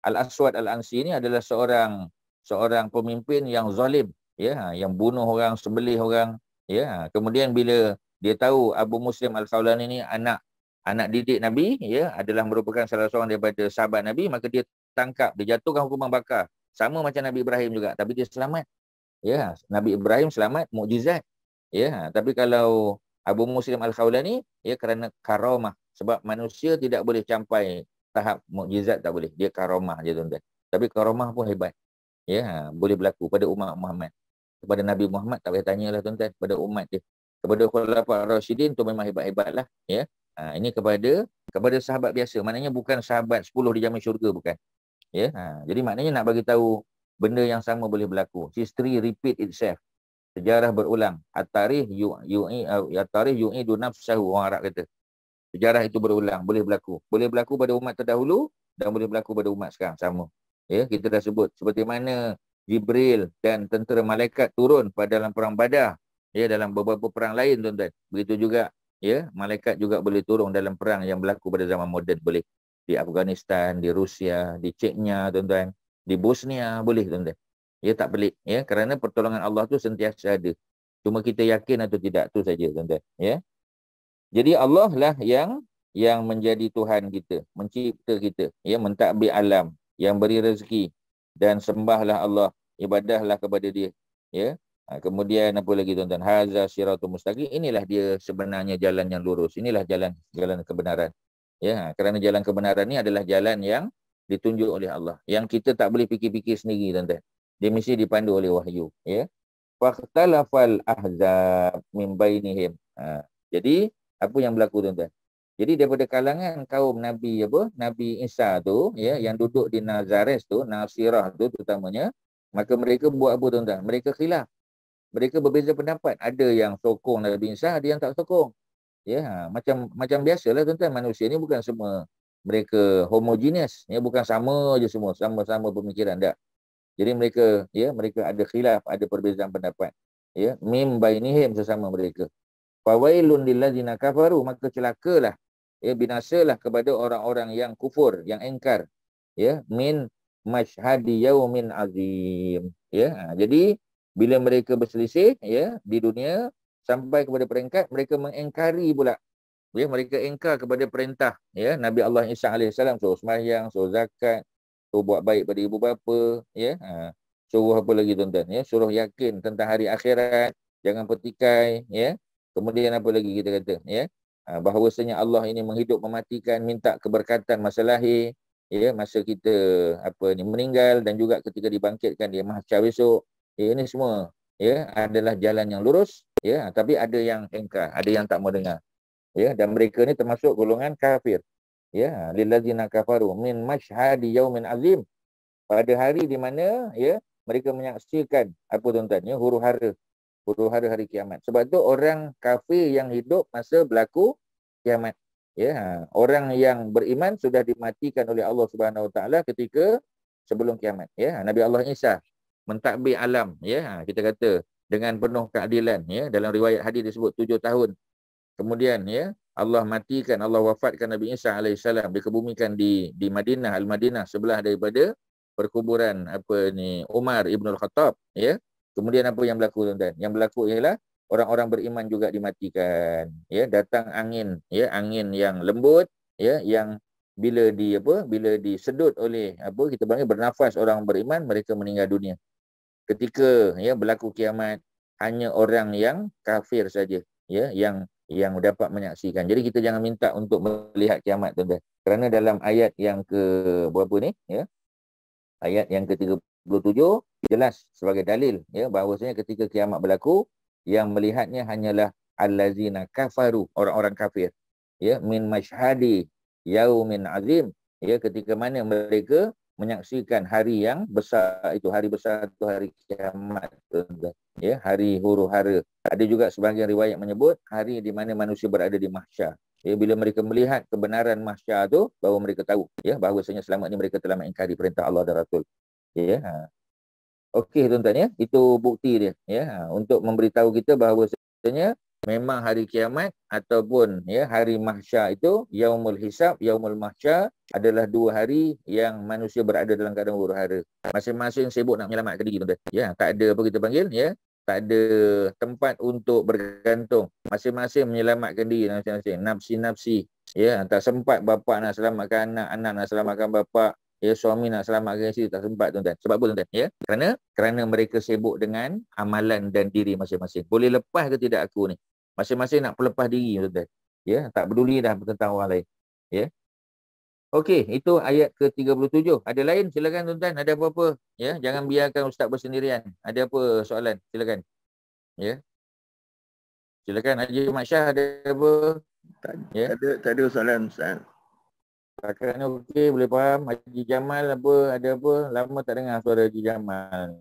Al-Aswad Al-Ansi ini adalah seorang pemimpin yang zalim ya, yang bunuh orang, sembelih orang ya. Kemudian bila dia tahu Abu Muslim Al-Khawlani ini anak didik Nabi ya, adalah merupakan salah seorang daripada sahabat Nabi, maka dia tangkap, dia jatuhkan hukuman bakar. Sama macam Nabi Ibrahim juga, tapi dia selamat. Ya, Nabi Ibrahim selamat, mukjizat. Ya, tapi kalau Abu Muslim Al-Khawlani ya kerana karamah, sebab manusia tidak boleh sampai tahap mukjizat, tak boleh. Dia karamah je, tuan-tuan. Tapi karamah pun hebat. Ya, boleh berlaku pada umat Muhammad. Kepada Nabi Muhammad tak payah tanyalah, tuan-tuan, pada umat dia. Kepada Khulafaur Rasyidin tu memang hebat-hebatlah, ya. Ini kepada sahabat biasa, maknanya bukan sahabat 10 dijamin syurga, bukan. Ya, jadi maknanya nak bagi tahu benda yang sama boleh berlaku. History repeat itself. Sejarah berulang. At-tarikh yu'idu nafsahu, orang Arab kata. Sejarah itu berulang, boleh berlaku. Boleh berlaku pada umat terdahulu dan boleh berlaku pada umat sekarang, sama. Ya, kita dah sebut seperti mana Jibril dan tentera malaikat turun pada dalam perang Badar, ya, dalam beberapa perang lain, tuan-tuan. Begitu juga ya, malaikat juga boleh turun dalam perang yang berlaku pada zaman moden, boleh. Di Afghanistan, di Rusia, di Chechnya, tuan-tuan, di Bosnia, boleh, tuan-tuan. Ya, tak pelik ya, kerana pertolongan Allah tu sentiasa ada. Cuma kita yakin atau tidak, tu saja, tuan-tuan, ya. Jadi Allah lah yang menjadi Tuhan kita, mencipta kita, ya, mentadbir alam, yang beri rezeki, dan sembahlah Allah, ibadahlah kepada dia, ya. Kemudian apa lagi, tuan-tuan? Haza siratul mustaqim. Inilah dia sebenarnya jalan yang lurus. Inilah jalan kebenaran. Ya, kerana jalan kebenaran ni adalah jalan yang ditunjuk oleh Allah. Yang kita tak boleh fikir-fikir sendiri, tuan-tuan. Dia mesti dipandu oleh wahyu, ya. Faqtalafal ahzab min bainihim. Jadi apa yang berlaku, tuan-tuan? Jadi daripada kalangan kaum Nabi Nabi Isa tu, ya, yang duduk di Nazares tu, Nasirah tu terutamanya, maka mereka buat apa, tuan-tuan? Mereka khilaf. Mereka berbeza pendapat. Ada yang sokong Nabi Isa, ada yang tak sokong. Ya, macam biasalah, tuan-tuan, manusia ni bukan semua mereka homogeneous, ya, bukan sama je semua, sama-sama pemikiran, tak. Jadi mereka ada khilaf, ada perbezaan pendapat. Ya, mim bainihim, sesama mereka. Fawailun lillazina kafaru, maka celakalah, ya, binasalah kepada orang-orang yang kufur, yang engkar. Ya, min mashhadi yaumin azim. Ya, jadi bila mereka berselisih, ya, di dunia, sampai kepada peringkat mereka mengingkari pula. Ya, mereka ingkar kepada perintah, ya, Nabi Allah Isa AS, suruh sembahyang, suruh zakat, suruh buat baik pada ibu bapa, ya. Suruh apa lagi, tuan-tuan? Ya, suruh yakin tentang hari akhirat, jangan petikai, ya. Kemudian apa lagi kita kata, ya, bahawasanya Allah ini menghidup mematikan, minta keberkatan masa lahir, ya, masa kita meninggal, dan juga ketika dibangkitkan di mahsyar besok. Ya, ini semua, ya, adalah jalan yang lurus, ya, tapi ada yang engkar, ada yang tak mau dengar. Ya, dan mereka ni termasuk golongan kafir. Ya, lillazina kafaru min mashhadi yaumin azim, pada hari di mana, ya, mereka menyaksikan apa tuan-tuan ya, huru-hara hari kiamat. Sebab tu orang kafir yang hidup masa berlaku kiamat. Ya, orang yang beriman sudah dimatikan oleh Allah Subhanahu Wa Taala ketika sebelum kiamat. Ya, Nabi Allah Isa mentadbir alam. Ya, kita kata dengan penuh keadilan. Ya, dalam riwayat hadis disebut 7 tahun. Kemudian ya, Allah matikan, Allah wafatkan Nabi Isa alaihissalam, dikebumikan di Madinah, Al-Madinah, sebelah daripada perkuburan Umar Ibn Al-Khattab. Ya. Kemudian apa yang berlaku tuan-tuan? Yang berlaku ialah orang-orang beriman juga dimatikan. Ya, datang angin, ya, angin yang lembut, ya, yang bila disedut oleh kita panggil bernafas orang beriman, mereka meninggal dunia. Ketika ya berlaku kiamat, hanya orang yang kafir saja, ya, yang dapat menyaksikan. Jadi kita jangan minta untuk melihat kiamat, tuan-tuan. Kerana dalam ayat yang ke berapa ni, ya? Ayat yang ke-37 jelas sebagai dalil, ya, bahawasanya ketika kiamat berlaku, yang melihatnya hanyalah allazina kafaru, orang-orang kafir. Ya, min mashhadi yaumin azim, ya, ketika mana mereka menyaksikan hari yang besar itu, hari besar itu hari kiamat, tuan-tuan. Ya, hari huru-hara. Ada juga sebahagian riwayat menyebut hari di mana manusia berada di mahsyar. Ya, bila mereka melihat kebenaran mahsyar tu, baru mereka tahu, ya, bahawasanya selama ini mereka telah mengingkari perintah Allah dan Rasul. Ya. Okey tuan-tuan, ya, itu bukti dia, ya, untuk memberitahu kita bahawasanya memang hari kiamat ataupun ya hari mahsyar itu, yaumul hisab, yaumul mahsyar, adalah 2 hari yang manusia berada dalam keadaan huru-hara. Masing-masing sibuk nak menyelamatkan diri, tuan-tuan. Ya, tak ada apa kita panggil, ya, tak ada tempat untuk bergantung. Masing-masing menyelamatkan diri masing-masing. Nafsi-nafsi. Ya, tak sempat bapa nak selamatkan anak, anak nak selamatkan bapa, ya, suami nak selamatkan isteri, tak sempat, tuan-tuan. Sebab apa, tuan-tuan? Ya, kerana mereka sibuk dengan amalan dan diri masing-masing. Boleh lepas ke tidak aku ni? Masing-masing nak pelepas diri, tuan-tuan. Ya, tak peduli dah tentang orang lain. Ya. Okey, itu ayat ke-37. Ada lain? Silakan tuan-tuan. Ada apa-apa? Ya, jangan biarkan ustaz bersendirian. Ada apa soalan? Silakan. Ya. Silakan Haji Mat Syah, ada apa? Ya. Tak ada soalan, Ustaz. Pakaian okey, boleh faham. Haji Jamal ada apa? Lama tak dengar suara Haji Jamal.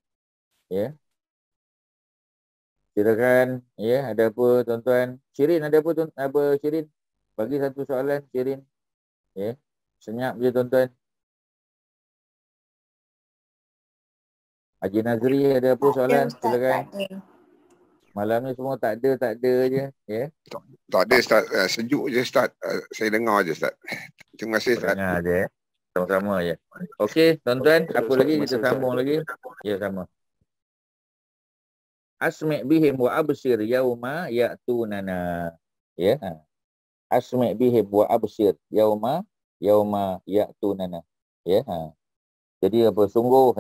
Ya. Silakan. Ya, ada apa tuan-tuan? Syirin, ada apa tuan? Apa Syirin? Bagi satu soalan, Syirin. Ya. Senyap je tuan-tuan. Haji Nazri, ada apa soalan? Silakan. Malam ni semua tak ada je. Ya. Tak ada Ustaz, sejuk je Ustaz. Saya dengar je Ustaz. Terima kasih Ustaz. Dengar je. Sama-sama je. Okey, tuan-tuan, apa lagi kita sambung lagi? Ya, sama. Asmi' bihim wa absir yauma ya'tunana. Ya. Asmi' bihim wa absir yauma ya'tunana. Ya. Jadi apa, sungguh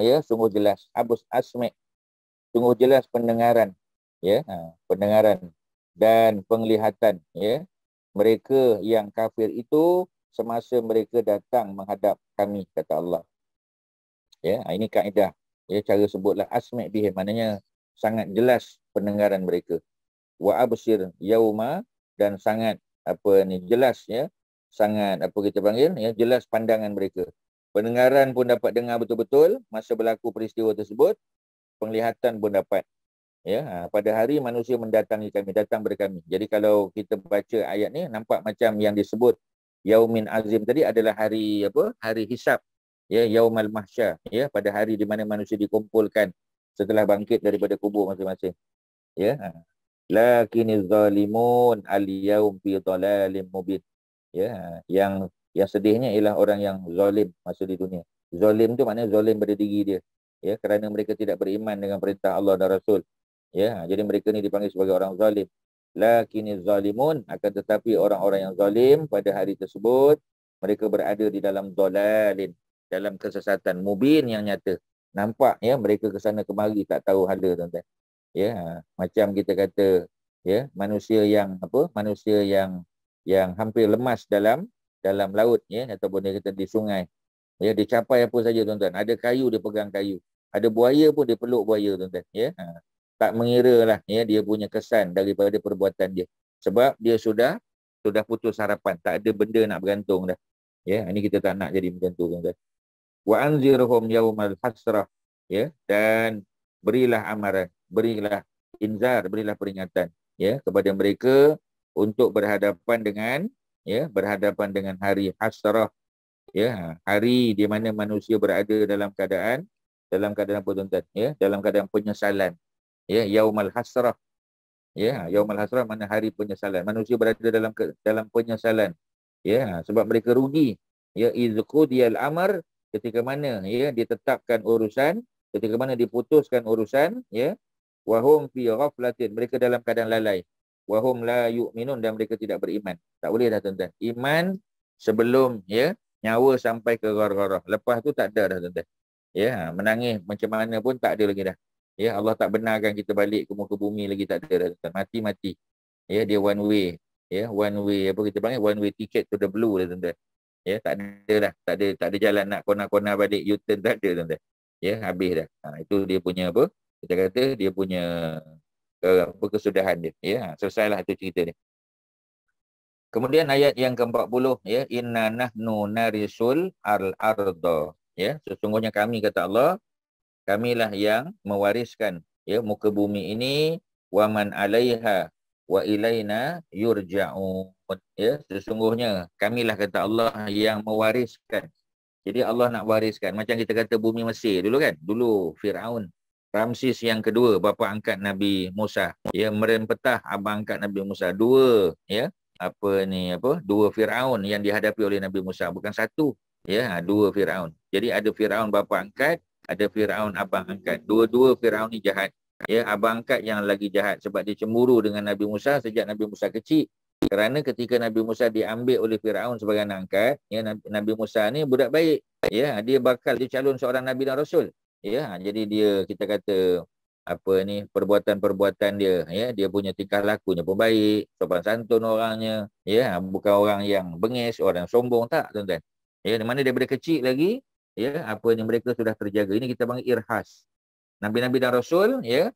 jelas. Asmi', sungguh jelas pendengaran. Ya, pendengaran dan penglihatan, ya, mereka yang kafir itu semasa mereka datang menghadap kami, kata Allah. Ya, ini kaedah. Ya, cara sebutlah asmi' bihim, maknanya sangat jelas pendengaran mereka. Wa absir yauma, dan sangat jelas, ya, sangat kita panggil, ya, jelas pandangan mereka. Pendengaran pun dapat dengar betul-betul masa berlaku peristiwa tersebut, penglihatan pun dapat. Ya, pada hari manusia mendatangi kami, datang kepada kami. Jadi kalau kita baca ayat ni, nampak macam yang disebut Yaumin Azim tadi adalah hari Hari hisab. Ya, Yaumal Mahsyar, ya, pada hari di mana manusia dikumpulkan setelah bangkit daripada kubur masing-masing. Ya. Lakiniz zalimun al-yaum fi dhalalim mubin. Ya, yang sedihnya ialah orang yang zalim masa di dunia. Zalim tu maknanya zalim pada diri dia. Ya, kerana mereka tidak beriman dengan perintah Allah dan Rasul. Ya, jadi mereka ni dipanggil sebagai orang zalim. Lakiniz zalimun, akan tetapi orang-orang yang zalim pada hari tersebut, mereka berada di dalam dhalalin, dalam kesesatan mubin yang nyata. Nampak, ya, mereka ke sana kemari tak tahu hala, tuan-tuan. Ya, macam kita kata, ya, manusia yang hampir lemas dalam laut, ya, ataupun dia kata di sungai. Ya, dia capai apa saja, tuan-tuan. Ada kayu, dia pegang kayu. Ada buaya pun dia peluk buaya, tuan-tuan. Ya. Tak mengira lah, ya, dia punya kesan daripada perbuatan dia. Sebab dia sudah putus harapan. Tak ada benda nak bergantung dah. Ya, ini kita tak nak jadi macam tu, tuan-tuan. Wa anzirhum yaumal hasrah ya, dan berilah amaran, berilah inzar, berilah peringatan, ya, kepada mereka untuk berhadapan dengan hari hasrah, ya, hari di mana manusia berada dalam keadaan apa tuan-tuan, ya, dalam keadaan penyesalan, ya, yaumal hasrah, ya, yaumal hasrah mana hari penyesalan, manusia berada dalam penyesalan, ya, sebab mereka rugi, ya, izqudiyal amr, ketika mana, ya, ditetapkan urusan, ketika mana diputuskan urusan, ya, wahum fi ghaflatin, mereka dalam keadaan lalai, wahum la yu'minun, dan mereka tidak beriman. Tak boleh dah tuan-tuan, iman sebelum, ya, nyawa sampai ke ghargharah, lepas tu tak ada dah tuan-tuan, ya, menangis macam mana pun tak ada lagi dah, ya, Allah tak benarkan kita balik ke muka bumi lagi, tak ada dah tuan-tuan, mati, ya, dia one way, ya, one way, apa kita panggil, one way ticket to the blue dah tuan-tuan, ya, tak ada dah, tak ada jalan nak kona-kona balik, U-turn tak ada tuan-tuan, ya, habis dah. Itu dia punya apa, kita kata dia punya kesudahan dia, ya, selesailah itu cerita dia. Kemudian ayat yang ke-40, ya, inna nahnu narisul al-arda, ya, sesungguhnya kami, kata Allah, kamilah yang mewariskan, ya, muka bumi ini, wa man 'alaiha wa ilaina yurja'un, ya, sesungguhnya kamilah, kata Allah, yang mewariskan. Jadi Allah nak wariskan, macam kita kata bumi Mesir dulu kan, dulu Firaun, Ramses yang kedua, bapa angkat Nabi Musa, ya, merempetah abang angkat Nabi Musa, dua, ya, dua Firaun yang dihadapi oleh Nabi Musa, bukan satu, ya, dua Firaun. Jadi ada Firaun bapa angkat, ada Firaun abang angkat. Dua-dua Firaun ni jahat. Ya, abang angkat yang lagi jahat sebab dia cemburu dengan Nabi Musa sejak Nabi Musa kecil. Kerana ketika Nabi Musa diambil oleh Firaun sebagai anak angkat, ya, Nabi Musa ni budak baik. Ya, dia calon seorang nabi dan rasul. Ya, jadi dia, kita kata perbuatan-perbuatan dia, ya, dia punya tingkah lakunya pun baik, sopan santun orangnya, ya, bukan orang yang bengis, orang sombong, tak tuan-tuan. Ya, di mana daripada kecil lagi, ya, mereka sudah terjaga. Ini kita panggil irhas. Nabi-nabi dan rasul, ya,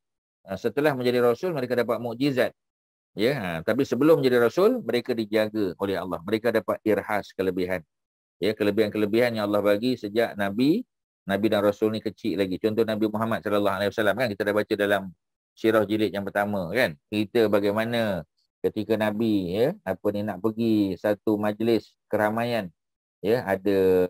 setelah menjadi rasul mereka dapat mukjizat. Ya, tapi sebelum menjadi rasul mereka dijaga oleh Allah. Mereka dapat irhas, kelebihan. Ya, kelebihan-kelebihan yang Allah bagi sejak Nabi dan Rasul ni kecil lagi. Contoh Nabi Muhammad SAW kan, kita dah baca dalam Sirah jilid yang pertama kan. Cerita bagaimana ketika Nabi, ya, nak pergi satu majlis keramaian, ya, ada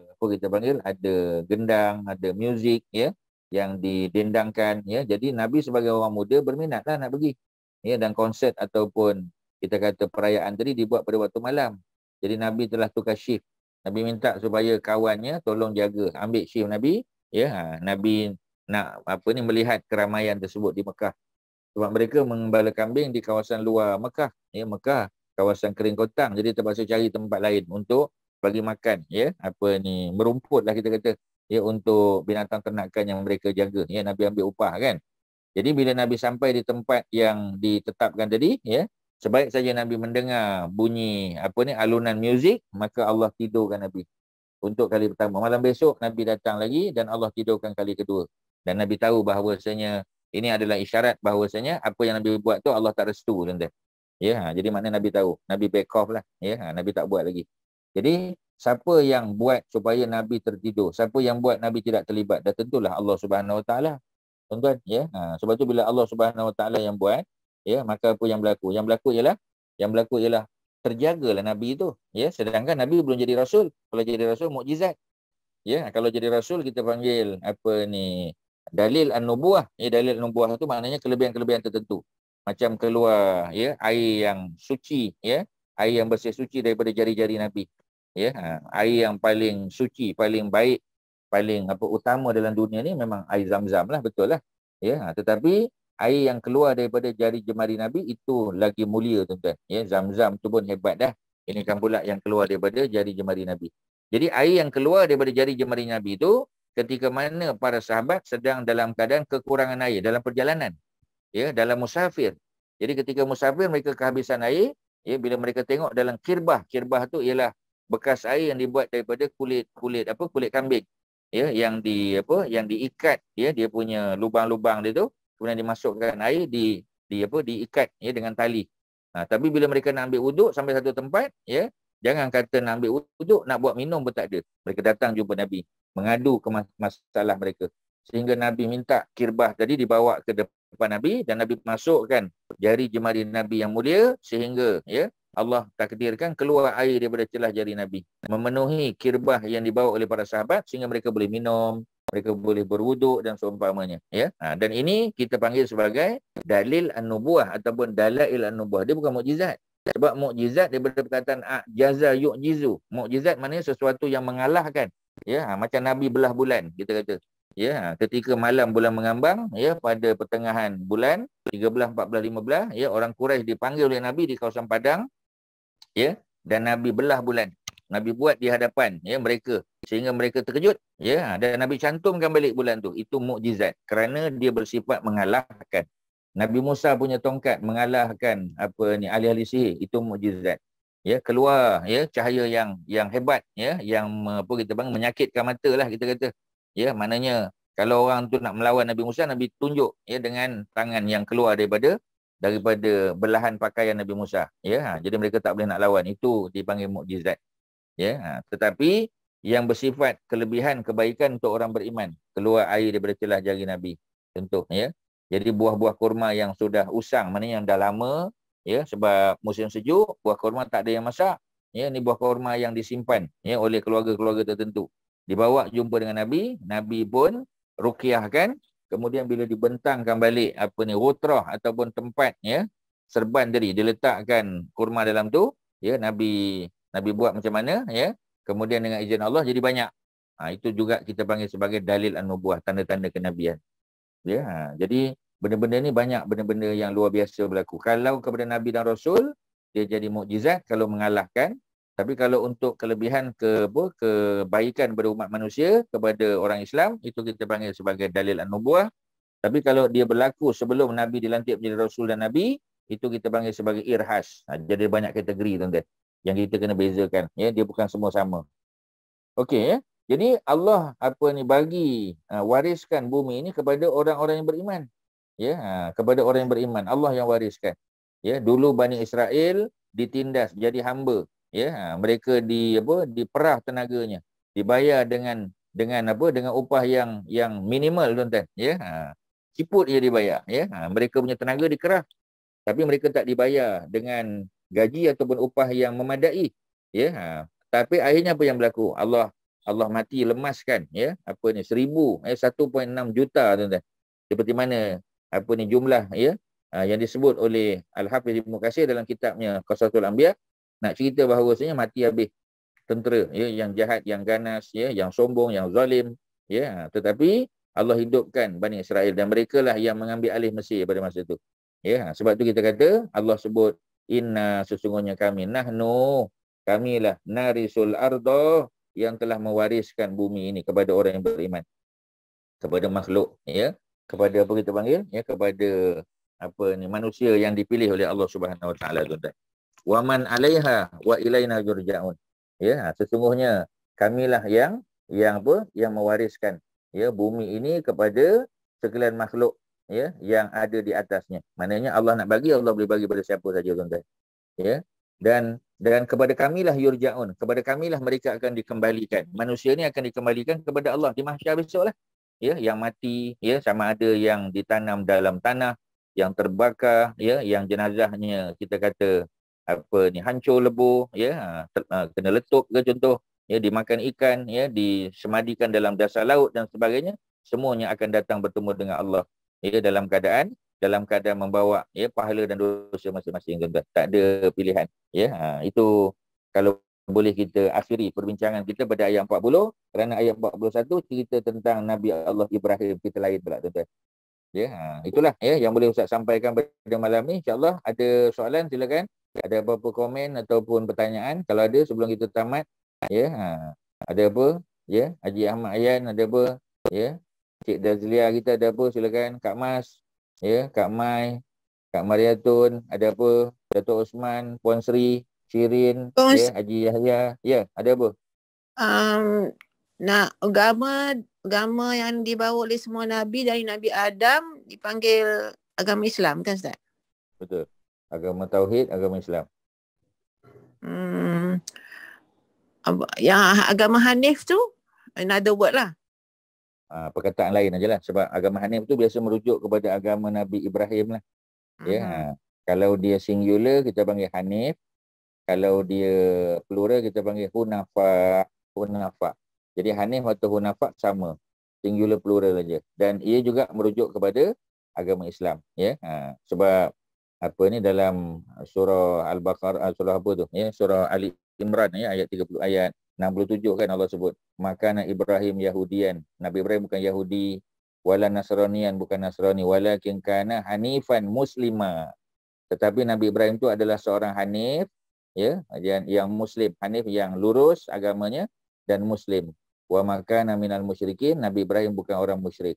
ada gendang, ada muzik, ya, yang didendangkan, ya. Jadi Nabi sebagai orang muda berminatlah nak pergi. Ya, dan konsert ataupun kita kata perayaan tadi dibuat pada waktu malam. Jadi Nabi telah tukar shift. Nabi minta supaya kawannya tolong jaga, ambil shift Nabi, ya. Nabi nak melihat keramaian tersebut di Mekah. Sebab mereka mengembala kambing di kawasan luar Mekah, ya, Mekah kawasan kering kotang. Jadi terpaksa cari tempat lain untuk bagi makan, ya, merumputlah kita kata, ya, untuk binatang ternakan yang mereka jaga, ya. Nabi ambil upah kan. Jadi bila Nabi sampai di tempat yang ditetapkan tadi, ya, sebaik saja Nabi mendengar bunyi alunan muzik, maka Allah tidurkan Nabi untuk kali pertama. Malam besok Nabi datang lagi dan Allah tidurkan kali kedua. Dan Nabi tahu bahawasanya ini adalah isyarat bahawasanya apa yang Nabi buat tu Allah tak restu, tuan-tuan. Ya, jadi maknanya Nabi tahu. Nabi back off lah, ya, Nabi tak buat lagi. Jadi siapa yang buat supaya Nabi tertidur, siapa yang buat Nabi tidak terlibat, dah tentulah Allah Subhanahu Wa Taala, tuan-tuan, ya. Sebab tu bila Allah Subhanahu Wa Taala yang buat, ya, maka apa yang berlaku? Yang berlaku ialah terjagalah Nabi itu, ya. Sedangkan Nabi belum jadi rasul. Kalau jadi rasul mukjizat. Ya, kalau jadi rasul kita panggil dalil an-nubuwah. Ya, dalil an-nubuwah itu maknanya kelebihan-kelebihan tertentu. Macam keluar, ya, air yang suci, ya. Air yang bersih suci daripada jari-jari Nabi. Ya, air yang paling suci, paling baik, paling utama dalam dunia ni memang air Zam-Zam lah, betul lah. Ya, tetapi air yang keluar daripada jari jemari Nabi itu lagi mulia, tuan-tuan. Ya, Zam-Zam tu pun hebat dah. Ini kan pula yang keluar daripada jari jemari Nabi. Jadi air yang keluar daripada jari jemari Nabi itu ketika mana para sahabat sedang dalam keadaan kekurangan air dalam perjalanan. Ya, dalam musafir. Jadi ketika musafir mereka kehabisan air, ya, bila mereka tengok dalam kirbah tu ialah bekas air yang dibuat daripada kulit kambing. Ya, yang diikat, ya, dia punya lubang-lubang dia tu, kemudian dimasukkan air diikat, ya, dengan tali. Tapi bila mereka nak ambil wuduk sampai satu tempat, ya, jangan kata nak ambil wuduk, nak buat minum pun tak ada. Mereka datang jumpa Nabi, mengadu ke masalah mereka. sehingga Nabi minta kirbah tadi dibawa ke depan Nabi dan Nabi masukkan jari jemari Nabi yang mulia sehingga ya Allah takdirkan keluar air daripada celah jari Nabi, memenuhi kirbah yang dibawa oleh para sahabat sehingga mereka boleh minum, mereka boleh berwuduk dan seumpamanya, ya. Dan ini kita panggil sebagai dalil an-nubuwah ataupun dalail an-nubuwah. Dia bukan mukjizat. Sebab mukjizat daripada perkataan jaza yu'jizu. Mukjizat maknanya sesuatu yang mengalahkan, ya. Macam Nabi belah bulan, kita kata. Ya, ketika malam bulan mengambang, ya, pada pertengahan bulan 13, 14, 15, ya, orang Quraisy dipanggil oleh Nabi di kawasan padang, ya, dan Nabi belah bulan. Nabi buat di hadapan, ya, mereka sehingga mereka terkejut, ya, dan Nabi cantumkan balik bulan tu. Itu mukjizat kerana dia bersifat mengalahkan. Nabi Musa punya tongkat mengalahkan ahli-ahli sihir, itu mukjizat. Ya, keluar, ya, cahaya yang hebat, ya, yang kita panggil menyakitkan mata lah, kita kata. Ya, maknanya kalau orang tu nak melawan Nabi Musa, Nabi tunjuk, ya, dengan tangan yang keluar daripada belahan pakaian Nabi Musa. Ya, jadi mereka tak boleh nak lawan. Itu dipanggil mukjizat. Ya, tetapi yang bersifat kelebihan kebaikan untuk orang beriman, keluar air daripada celah jari Nabi. Contoh, ya. Jadi buah-buah kurma yang sudah usang, maknanya yang dah lama, ya, sebab musim sejuk, buah kurma tak ada yang masak. Ya, ni buah kurma yang disimpan, ya, oleh keluarga-keluarga tertentu. Dibawa jumpa dengan Nabi, Nabi pun ruqyahkan, kemudian bila dibentangkan balik rutrah ataupun tempat, ya, serban tadi, diletakkan kurma dalam tu, ya, Nabi buat macam mana, ya, kemudian dengan izin Allah jadi banyak. Itu juga kita panggil sebagai dalil an-nubuwah, tanda-tanda kenabian. Ya, jadi benda-benda ni banyak benda-benda yang luar biasa berlaku. Kalau kepada Nabi dan Rasul, dia jadi mukjizat kalau mengalahkan. Tapi kalau untuk kelebihan kebaikan kepada umat manusia, kepada orang Islam, itu kita panggil sebagai dalil an-nubuwah. Tapi kalau dia berlaku sebelum Nabi dilantik menjadi Rasul dan Nabi, itu kita panggil sebagai irhas. Jadi banyak kategori, tuan-tuan, yang kita kena bezakan. Ya, dia bukan semua sama. Okey, ya. Jadi Allah bagi wariskan bumi ini kepada orang-orang yang beriman. Ya, kepada orang yang beriman, Allah yang wariskan. Ya, dulu Bani Israel ditindas jadi hamba. Ya, mereka diperah tenaganya, dibayar dengan upah yang minimal, tuan-tuan. Ya, ciput dia dibayar. Ya, mereka punya tenaga dikerah, tapi mereka tak dibayar dengan gaji ataupun upah yang memadai. Ya, tapi akhirnya apa yang berlaku? Allah mati lemaskan, ya, 1.6 juta, tuan-tuan. Seperti mana jumlah, ya, yang disebut oleh Al-Hafiz Ibnu Katsir dalam kitabnya Qasasul Anbiya, nak cerita bahawasanya mati habis tentera, ya, yang jahat, yang ganas, ya, yang sombong, yang zalim, ya, tetapi Allah hidupkan Bani Israel dan mereka lah yang mengambil alih Mesir pada masa itu. Ya, sebab tu kita kata Allah sebut inna, sesungguhnya kamilah narisul ardo, yang telah mewariskan bumi ini kepada orang yang beriman, kepada makhluk, ya, kepada kita panggil, ya, kepada manusia yang dipilih oleh Allah Subhanahu Wa Taala, tuan-tuan. Wa man 'alaiha wa ilaina yurja'un. Ya, sesungguhnya kamilah yang mewariskan, ya, bumi ini kepada sekalian makhluk, ya, yang ada di atasnya. Maknanya Allah nak bagi, Allah boleh bagi pada siapa saja, tuan-tuan. Ya. Dan kepada kamilah yurja'un, kepada kamilah mereka akan dikembalikan. Manusia ni akan dikembalikan kepada Allah di mahsyar besoklah. Ya, yang mati, ya, sama ada yang ditanam dalam tanah, yang terbakar, ya, yang jenazahnya kita kata hancur lebur, ya, kena letup ke contoh, ya, dimakan ikan, ya, disemadikan dalam dasar laut dan sebagainya, semuanya akan datang bertemu dengan Allah, ya, dalam keadaan membawa, ya, pahala dan dosa masing-masing, tuan-tuan. Tak ada pilihan, ya. Itu kalau boleh kita akhiri perbincangan kita pada ayat 40, kerana ayat 41 cerita tentang Nabi Allah Ibrahim, kita lain pula, tuan-tuan. Ya, itulah, ya, yang boleh Ustaz sampaikan pada malam ni. InsyaAllah ada soalan, silakan. Ada apa-apa komen ataupun pertanyaan, kalau ada sebelum kita tamat, ya. Ada apa, ya, Haji Ahmad Ayan ada apa, ya, Cik Dazlia kita ada apa, silakan. Kak Mas, ya, Kak Mai, Kak Mariatun ada apa, Datuk Osman, Puan Sri, Shirin, ya, Haji Yahya, ya, ada apa? Nak agama yang dibawa oleh semua Nabi dari Nabi Adam dipanggil agama Islam, kan, Ustaz? Betul. Agama Tauhid, agama Islam. Yang agama Hanif tu, another word lah. perkataan lain ajalah, sebab agama Hanif tu biasa merujuk kepada agama Nabi Ibrahim lah. Ya, kalau dia singular kita panggil Hanif, kalau dia plural kita panggil Hunafa. Jadi Hanif atau Hunafa sama, singular plural aja, dan ia juga merujuk kepada agama Islam, ya. Sebab apa ni dalam surah Al-Baqarah, surah apa tu, ya, surah Ali Imran, ya, ayat 30, ayat 67 kan Allah sebut makana Ibrahim Yahudian, Nabi Ibrahim bukan Yahudi, wala Nasranian, bukan Nasrani, walakin kana hanifan muslima, tetapi Nabi Ibrahim itu adalah seorang hanif, ya, yang muslim, hanif yang lurus agamanya dan muslim. Wa makana minal musyrikin, Nabi Ibrahim bukan orang musyrik.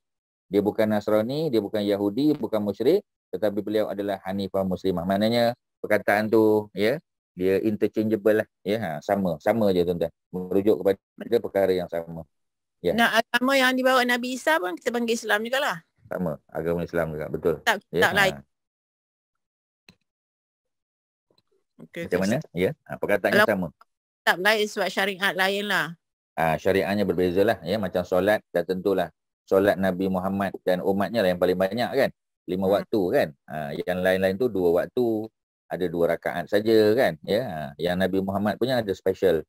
Dia bukan Nasrani, dia bukan Yahudi, bukan musyrik, tetapi beliau adalah hanifah muslimah. Maknanya perkataan tu, ya, dia interchangeable lah, ya, sama je tuan-tuan, merujuk kepada perkara yang sama. Ya. Nah, agama yang dibawa Nabi Isa pun kita panggil Islam jugalah. Sama, agama Islam juga, betul. Tak lain. Okay, macam mana? Ya, perkataannya sama. Tak lain sebab syariat lain lah. Syariatnya berbeza lah, ya, macam solat dah tentulah. Solat Nabi Muhammad dan umatnya lah yang paling banyak kan. 5 waktu kan. Yang lain-lain tu 2 waktu, ada 2 rakaat saja kan. Ya, yang Nabi Muhammad punya ada special.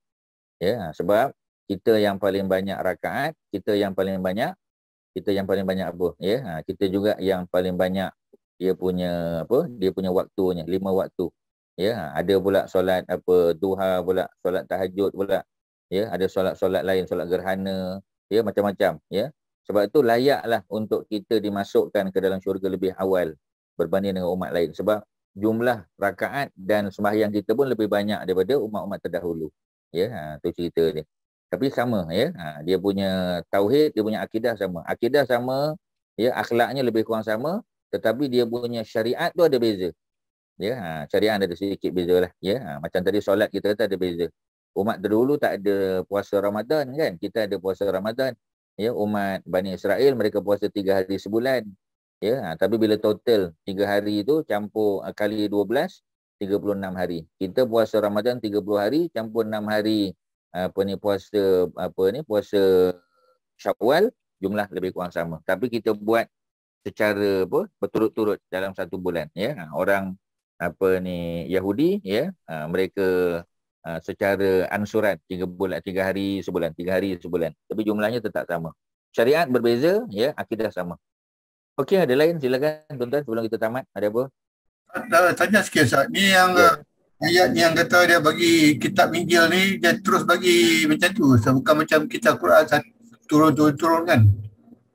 Ya, sebab kita yang paling banyak rakaat, kita yang paling banyak apa? Ya, kita juga yang paling banyak dia punya apa? Dia punya waktunya, 5 waktu. Ya, ada pula solat apa duha pula, solat tahajud pula. Ya, ada solat-solat lain, solat gerhana, ya, macam-macam, ya. Sebab itu layaklah untuk kita dimasukkan ke dalam syurga lebih awal berbanding dengan umat lain. Sebab jumlah rakaat dan sembahyang kita pun lebih banyak daripada umat-umat terdahulu. Ya, tu cerita dia. Tapi sama, ya. Dia punya tauhid, dia punya akidah sama. Akidah sama, ya, akhlaknya lebih kurang sama, tetapi dia punya syariat tu ada beza. Ya, syariat ada sedikit beza lah, ya. Macam tadi solat kita kata ada beza. Umat terdahulu tak ada puasa Ramadan kan, kita ada puasa Ramadan. Ya, umat Bani Israel mereka puasa 3 hari sebulan. Ya, tapi bila total 3 hari itu campur kali 12, 36 hari. Kita puasa Ramadan 30 hari campur 6 hari puasa Syawal, jumlah lebih kurang sama. Tapi kita buat secara berturut-turut dalam 1 bulan, ya. Orang Yahudi, ya, mereka secara ansuran 3 hari sebulan, 3 hari sebulan. Tapi jumlahnya tetap sama. Syariat berbeza, ya, akidah sama. Okey, ada lain silakan tuan-tuan sebelum kita tamat. Ada apa? Tanya sikit Ustaz. Ni yang ayat yang kata dia bagi kitab Injil ni dia terus bagi macam tu. Bukan macam kitab Quran turun kan?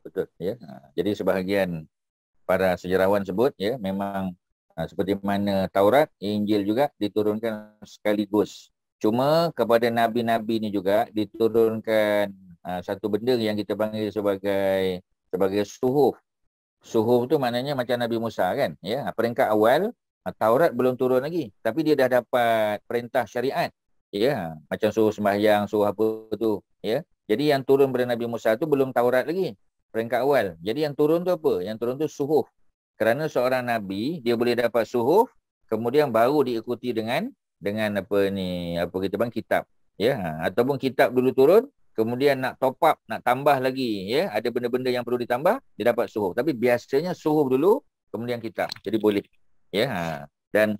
Betul, ya. Jadi sebahagian para sejarawan sebut, ya, memang seperti mana Taurat, Injil juga diturunkan sekaligus. Cuma kepada nabi-nabi ni juga diturunkan satu benda yang kita panggil sebagai suhuf. Suhuf tu maknanya macam Nabi Musa kan, ya. Peringkat awal Taurat belum turun lagi, tapi dia dah dapat perintah syariat, ya, macam suruh sembahyang, suruh apa tu, ya. Jadi yang turun pada Nabi Musa tu belum Taurat lagi, peringkat awal. Jadi yang turun tu apa? Yang turun tu suhuf. Kerana seorang nabi dia boleh dapat suhuf, kemudian baru diikuti dengan kitab, ya. Ataupun kitab dulu turun, kemudian nak top up, nak tambah lagi, ya, ada benda-benda yang perlu ditambah, dia dapat suhuf. Tapi biasanya suhuf dulu, kemudian kitab. Jadi boleh, ya. Dan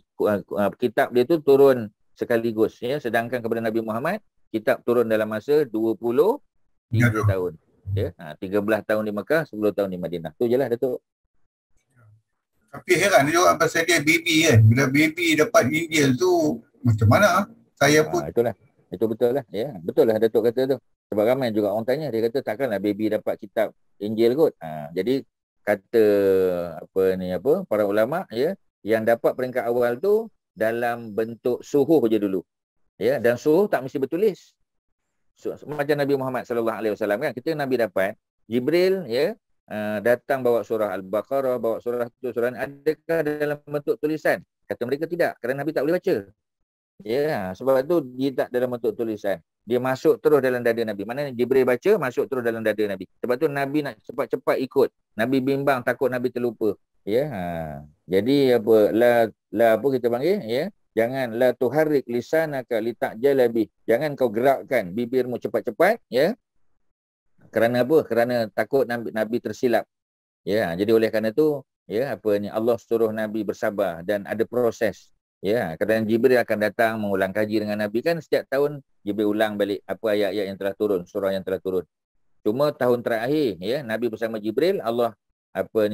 kitab dia tu turun sekaligus, ya. Sedangkan kepada Nabi Muhammad, kitab turun dalam masa 23 tahun, ya. 13 tahun di Mekah, 10 tahun di Madinah. Tu je lah Datuk. Tapi heran juga pasal dia baby kan. Bila baby dapat Injil tu macam mana? Saya pun itulah. Itu betul lah, ya. Betul lah Datuk kata tu. Sebab ramai juga orang tanya, dia kata takkanlah baby dapat kitab Injil kot. Jadi kata para ulama, ya, yang dapat peringkat awal tu dalam bentuk suhuf je dulu. Ya, dan suhuf tak mesti bertulis. Macam Nabi Muhammad SAW kan, kita Nabi dapat Jibril, ya, datang bawa surah Al-Baqarah, bawa surah tu, surah ni, adakah dalam bentuk tulisan? Kata mereka tidak, kerana Nabi tak boleh baca. Ya, sebab tu dia tak dalam bentuk tulisan. Dia masuk terus dalam dada Nabi. Mana Jibril baca, masuk terus dalam dada Nabi. Sebab tu Nabi nak cepat-cepat ikut. Nabi bimbang, takut Nabi terlupa. Ya, jadi apa kita panggil, ya, jangan la tuharrik lisanaka litajala bih. Jangan kau gerakkan bibirmu cepat-cepat, ya, Kerana apa? Kerana takut Nabi tersilap. Ya, jadi oleh kerana itu, ya, Allah suruh Nabi bersabar dan ada proses. Ya, kerana Jibril akan datang mengulang kaji dengan Nabi, kan setiap tahun Jibril ulang balik apa ayat-ayat yang telah turun, surah yang telah turun. Cuma tahun terakhir, ya, Nabi bersama Jibril, Allah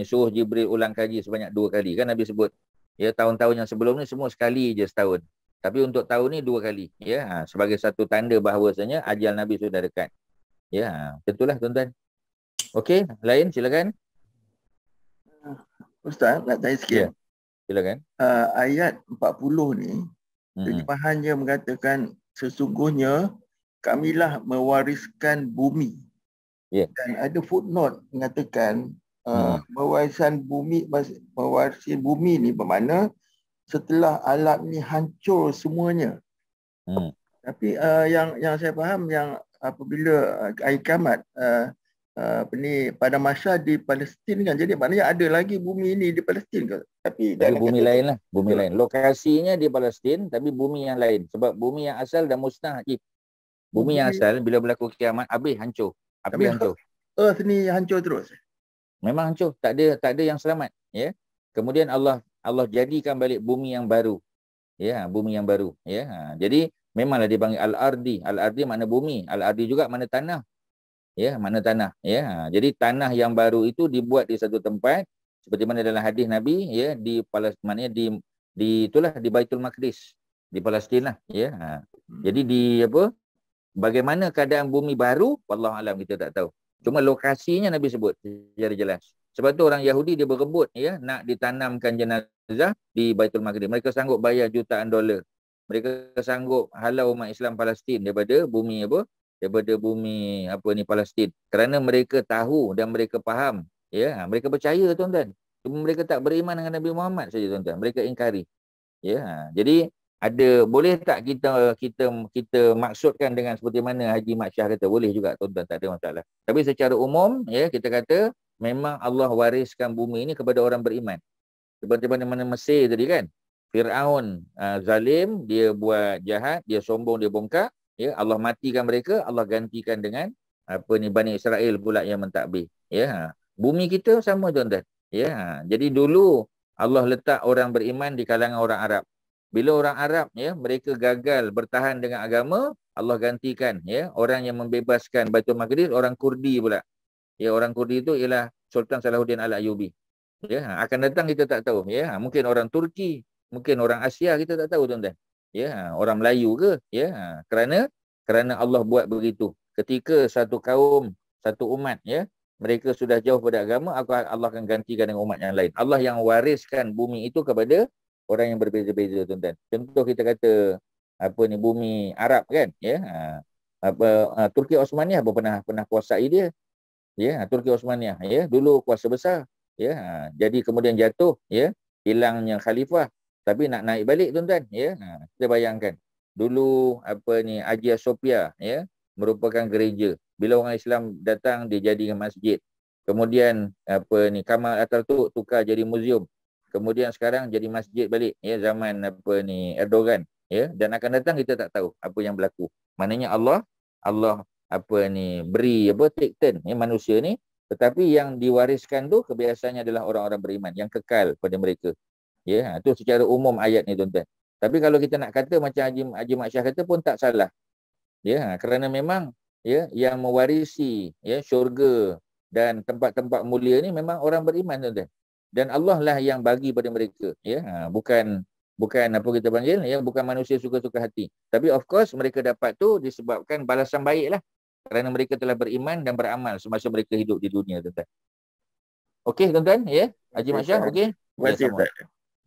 suruh Jibril ulang kaji sebanyak 2 kali. Kan Nabi sebut, ya, tahun-tahun yang sebelum ni semua sekali je setahun. Tapi untuk tahun ni 2 kali. Ya, sebagai satu tanda bahawasanya ajal Nabi sudah dekat. Ya, tentulah tuan-tuan. Okey, lain silakan. Ustaz, nak tanya sikit. Ya, silakan. Ayat 40 ni, terjemahannya mengatakan sesungguhnya kamilah mewariskan bumi. Ya. Dan ada footnote mengatakan mewarisi bumi ni bermakna setelah alam ni hancur semuanya. Tapi yang saya faham yang apabila air kiamat pada masa di Palestin kan, jadi maknanya ada lagi bumi ini di Palestin ke? Tapi bumi lain lah, bumi lain. Lokasinya di Palestin tapi bumi yang lain. Sebab bumi yang asal dah musnah. Bumi yang asal bila berlaku kiamat habis hancur. Habis hancur. Earth ni hancur terus. Memang hancur, tak ada yang selamat, ya. Kemudian Allah jadikan balik bumi yang baru. Ya, bumi yang baru, ya. Jadi memanglah dipanggil al-ardi. Al-ardi makna bumi, al-ardi juga makna tanah. Ya, makna tanah, ya. Jadi tanah yang baru itu dibuat di satu tempat seperti mana dalam hadis Nabi, ya, di Palestin, itulah di Baitul Maqdis, di Palestin lah, ya. Jadi bagaimana keadaan bumi baru, wallahu alam kita tak tahu. Cuma lokasinya Nabi sebut secara jelas. Sebab tu orang Yahudi dia berebut, ya, nak ditanamkan jenazah di Baitul Maqdis. Mereka sanggup bayar jutaan dolar. Mereka sanggup halau umat Islam Palestin daripada bumi Palestin. Kerana mereka tahu dan mereka faham, ya, mereka percaya tuan-tuan. Cuma mereka tak beriman dengan Nabi Muhammad saja tuan-tuan. Mereka ingkari. Ya, jadi boleh tak kita maksudkan dengan seperti mana Haji Mat Syah kata? Boleh juga tuan-tuan, tak ada masalah. Tapi secara umum, ya, kita kata memang Allah wariskan bumi ini kepada orang beriman. Seperti mana Mesir tadi kan, Fir'aun zalim, dia buat jahat, dia sombong, dia bongkak, ya, Allah matikan mereka, Allah gantikan dengan Bani Israel pula yang mentadbir. Ya, bumi kita sama tuan-tuan. Ya, jadi dulu Allah letak orang beriman di kalangan orang Arab. Bila orang Arab, ya, mereka gagal bertahan dengan agama, Allah gantikan, ya, orang yang membebaskan Baitul Maqdis, orang Kurdi pula. Ya, orang Kurdi itu ialah Sultan Salahuddin Al-Ayyubi. Ya, akan datang kita tak tahu, ya. Mungkin orang Turki, mungkin orang Asia, kita tak tahu tuan-tuan. Ya, orang Melayu ke, ya. Kerana Allah buat begitu. Ketika satu kaum, satu umat, ya, mereka sudah jauh pada agama, Allah akan gantikan dengan umat yang lain. Allah yang wariskan bumi itu kepada orang yang berbeza-beza tuan-tuan. Contoh kita kata bumi Arab kan, ya. Turki Osmaniyah pernah kuasai dia. Ya, Turki Osmaniyah, ya, dulu kuasa besar, ya. Jadi kemudian jatuh, ya, hilangnya khalifah, tapi nak naik balik tuan-tuan, ya. Kita bayangkan. Dulu Hagia Sophia, ya, merupakan gereja. Bila orang Islam datang dia jadikan masjid. Kemudian Kamal Atatürk tukar jadi muzium. Kemudian sekarang jadi masjid balik, ya, zaman Erdogan, ya, dan akan datang kita tak tahu apa yang berlaku. Maknanya Allah beri take turn, ya, manusia ni, tetapi yang diwariskan tu kebiasaannya adalah orang-orang beriman yang kekal pada mereka. Ya, itu secara umum ayat ni tuan-tuan. Tapi kalau kita nak kata macam Haji Mat Syah kata pun tak salah. Ya, kerana memang, ya, yang mewarisi, ya, syurga dan tempat-tempat mulia ni memang orang beriman tuan-tuan. Dan Allah lah yang bagi pada mereka, ya. Bukan apa kita panggil, ya, bukan manusia suka-suka hati. Tapi of course mereka dapat tu disebabkan balasan baik lah. Kerana mereka telah beriman dan beramal semasa mereka hidup di dunia tuan-tuan. Okey tuan-tuan, ya. Haji Mat Syah, okey.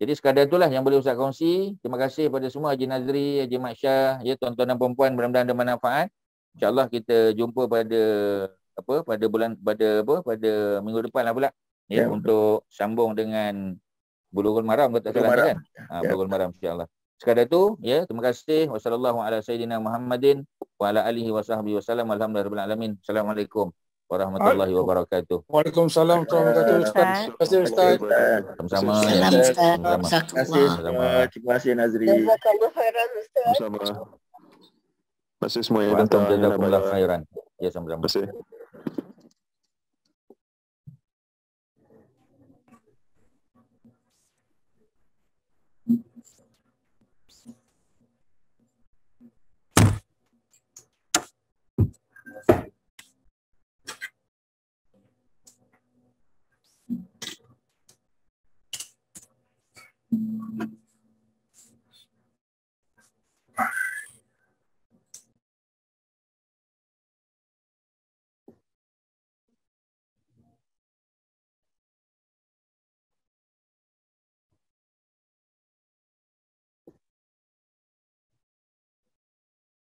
Jadi sekadar itulah yang boleh Ustaz kongsi. Terima kasih kepada semua Haji Nazri, Haji Mat Syah, ya, tuan-tuan dan puan-puan, mudah-mudahan ada manfaat. InsyaAllah kita jumpa pada minggu depan lah pula. Ya, untuk sambung dengan Bulughul Maram, tak salah kan? Bulughul Maram insya-Allah. Sekadar itu, ya, terima kasih. Wassallallahu ala sayyidina Muhammadin wa ala alihi wa sahbihi wasallam. Alhamdulillahirabbil alamin. Assalamualaikum warahmatullahi wabarakatuh. Waalaikumsalam warahmatullahi wabarakatuh. Terima kasih Ustaz. Sama-sama. Terima kasih Nazri. Jazakallahu khairan Ustaz. Sama-sama. Terima kasih semua yang Wa antum datang. jazakumullahu khairan. Ya, sama-sama. Terima kasih.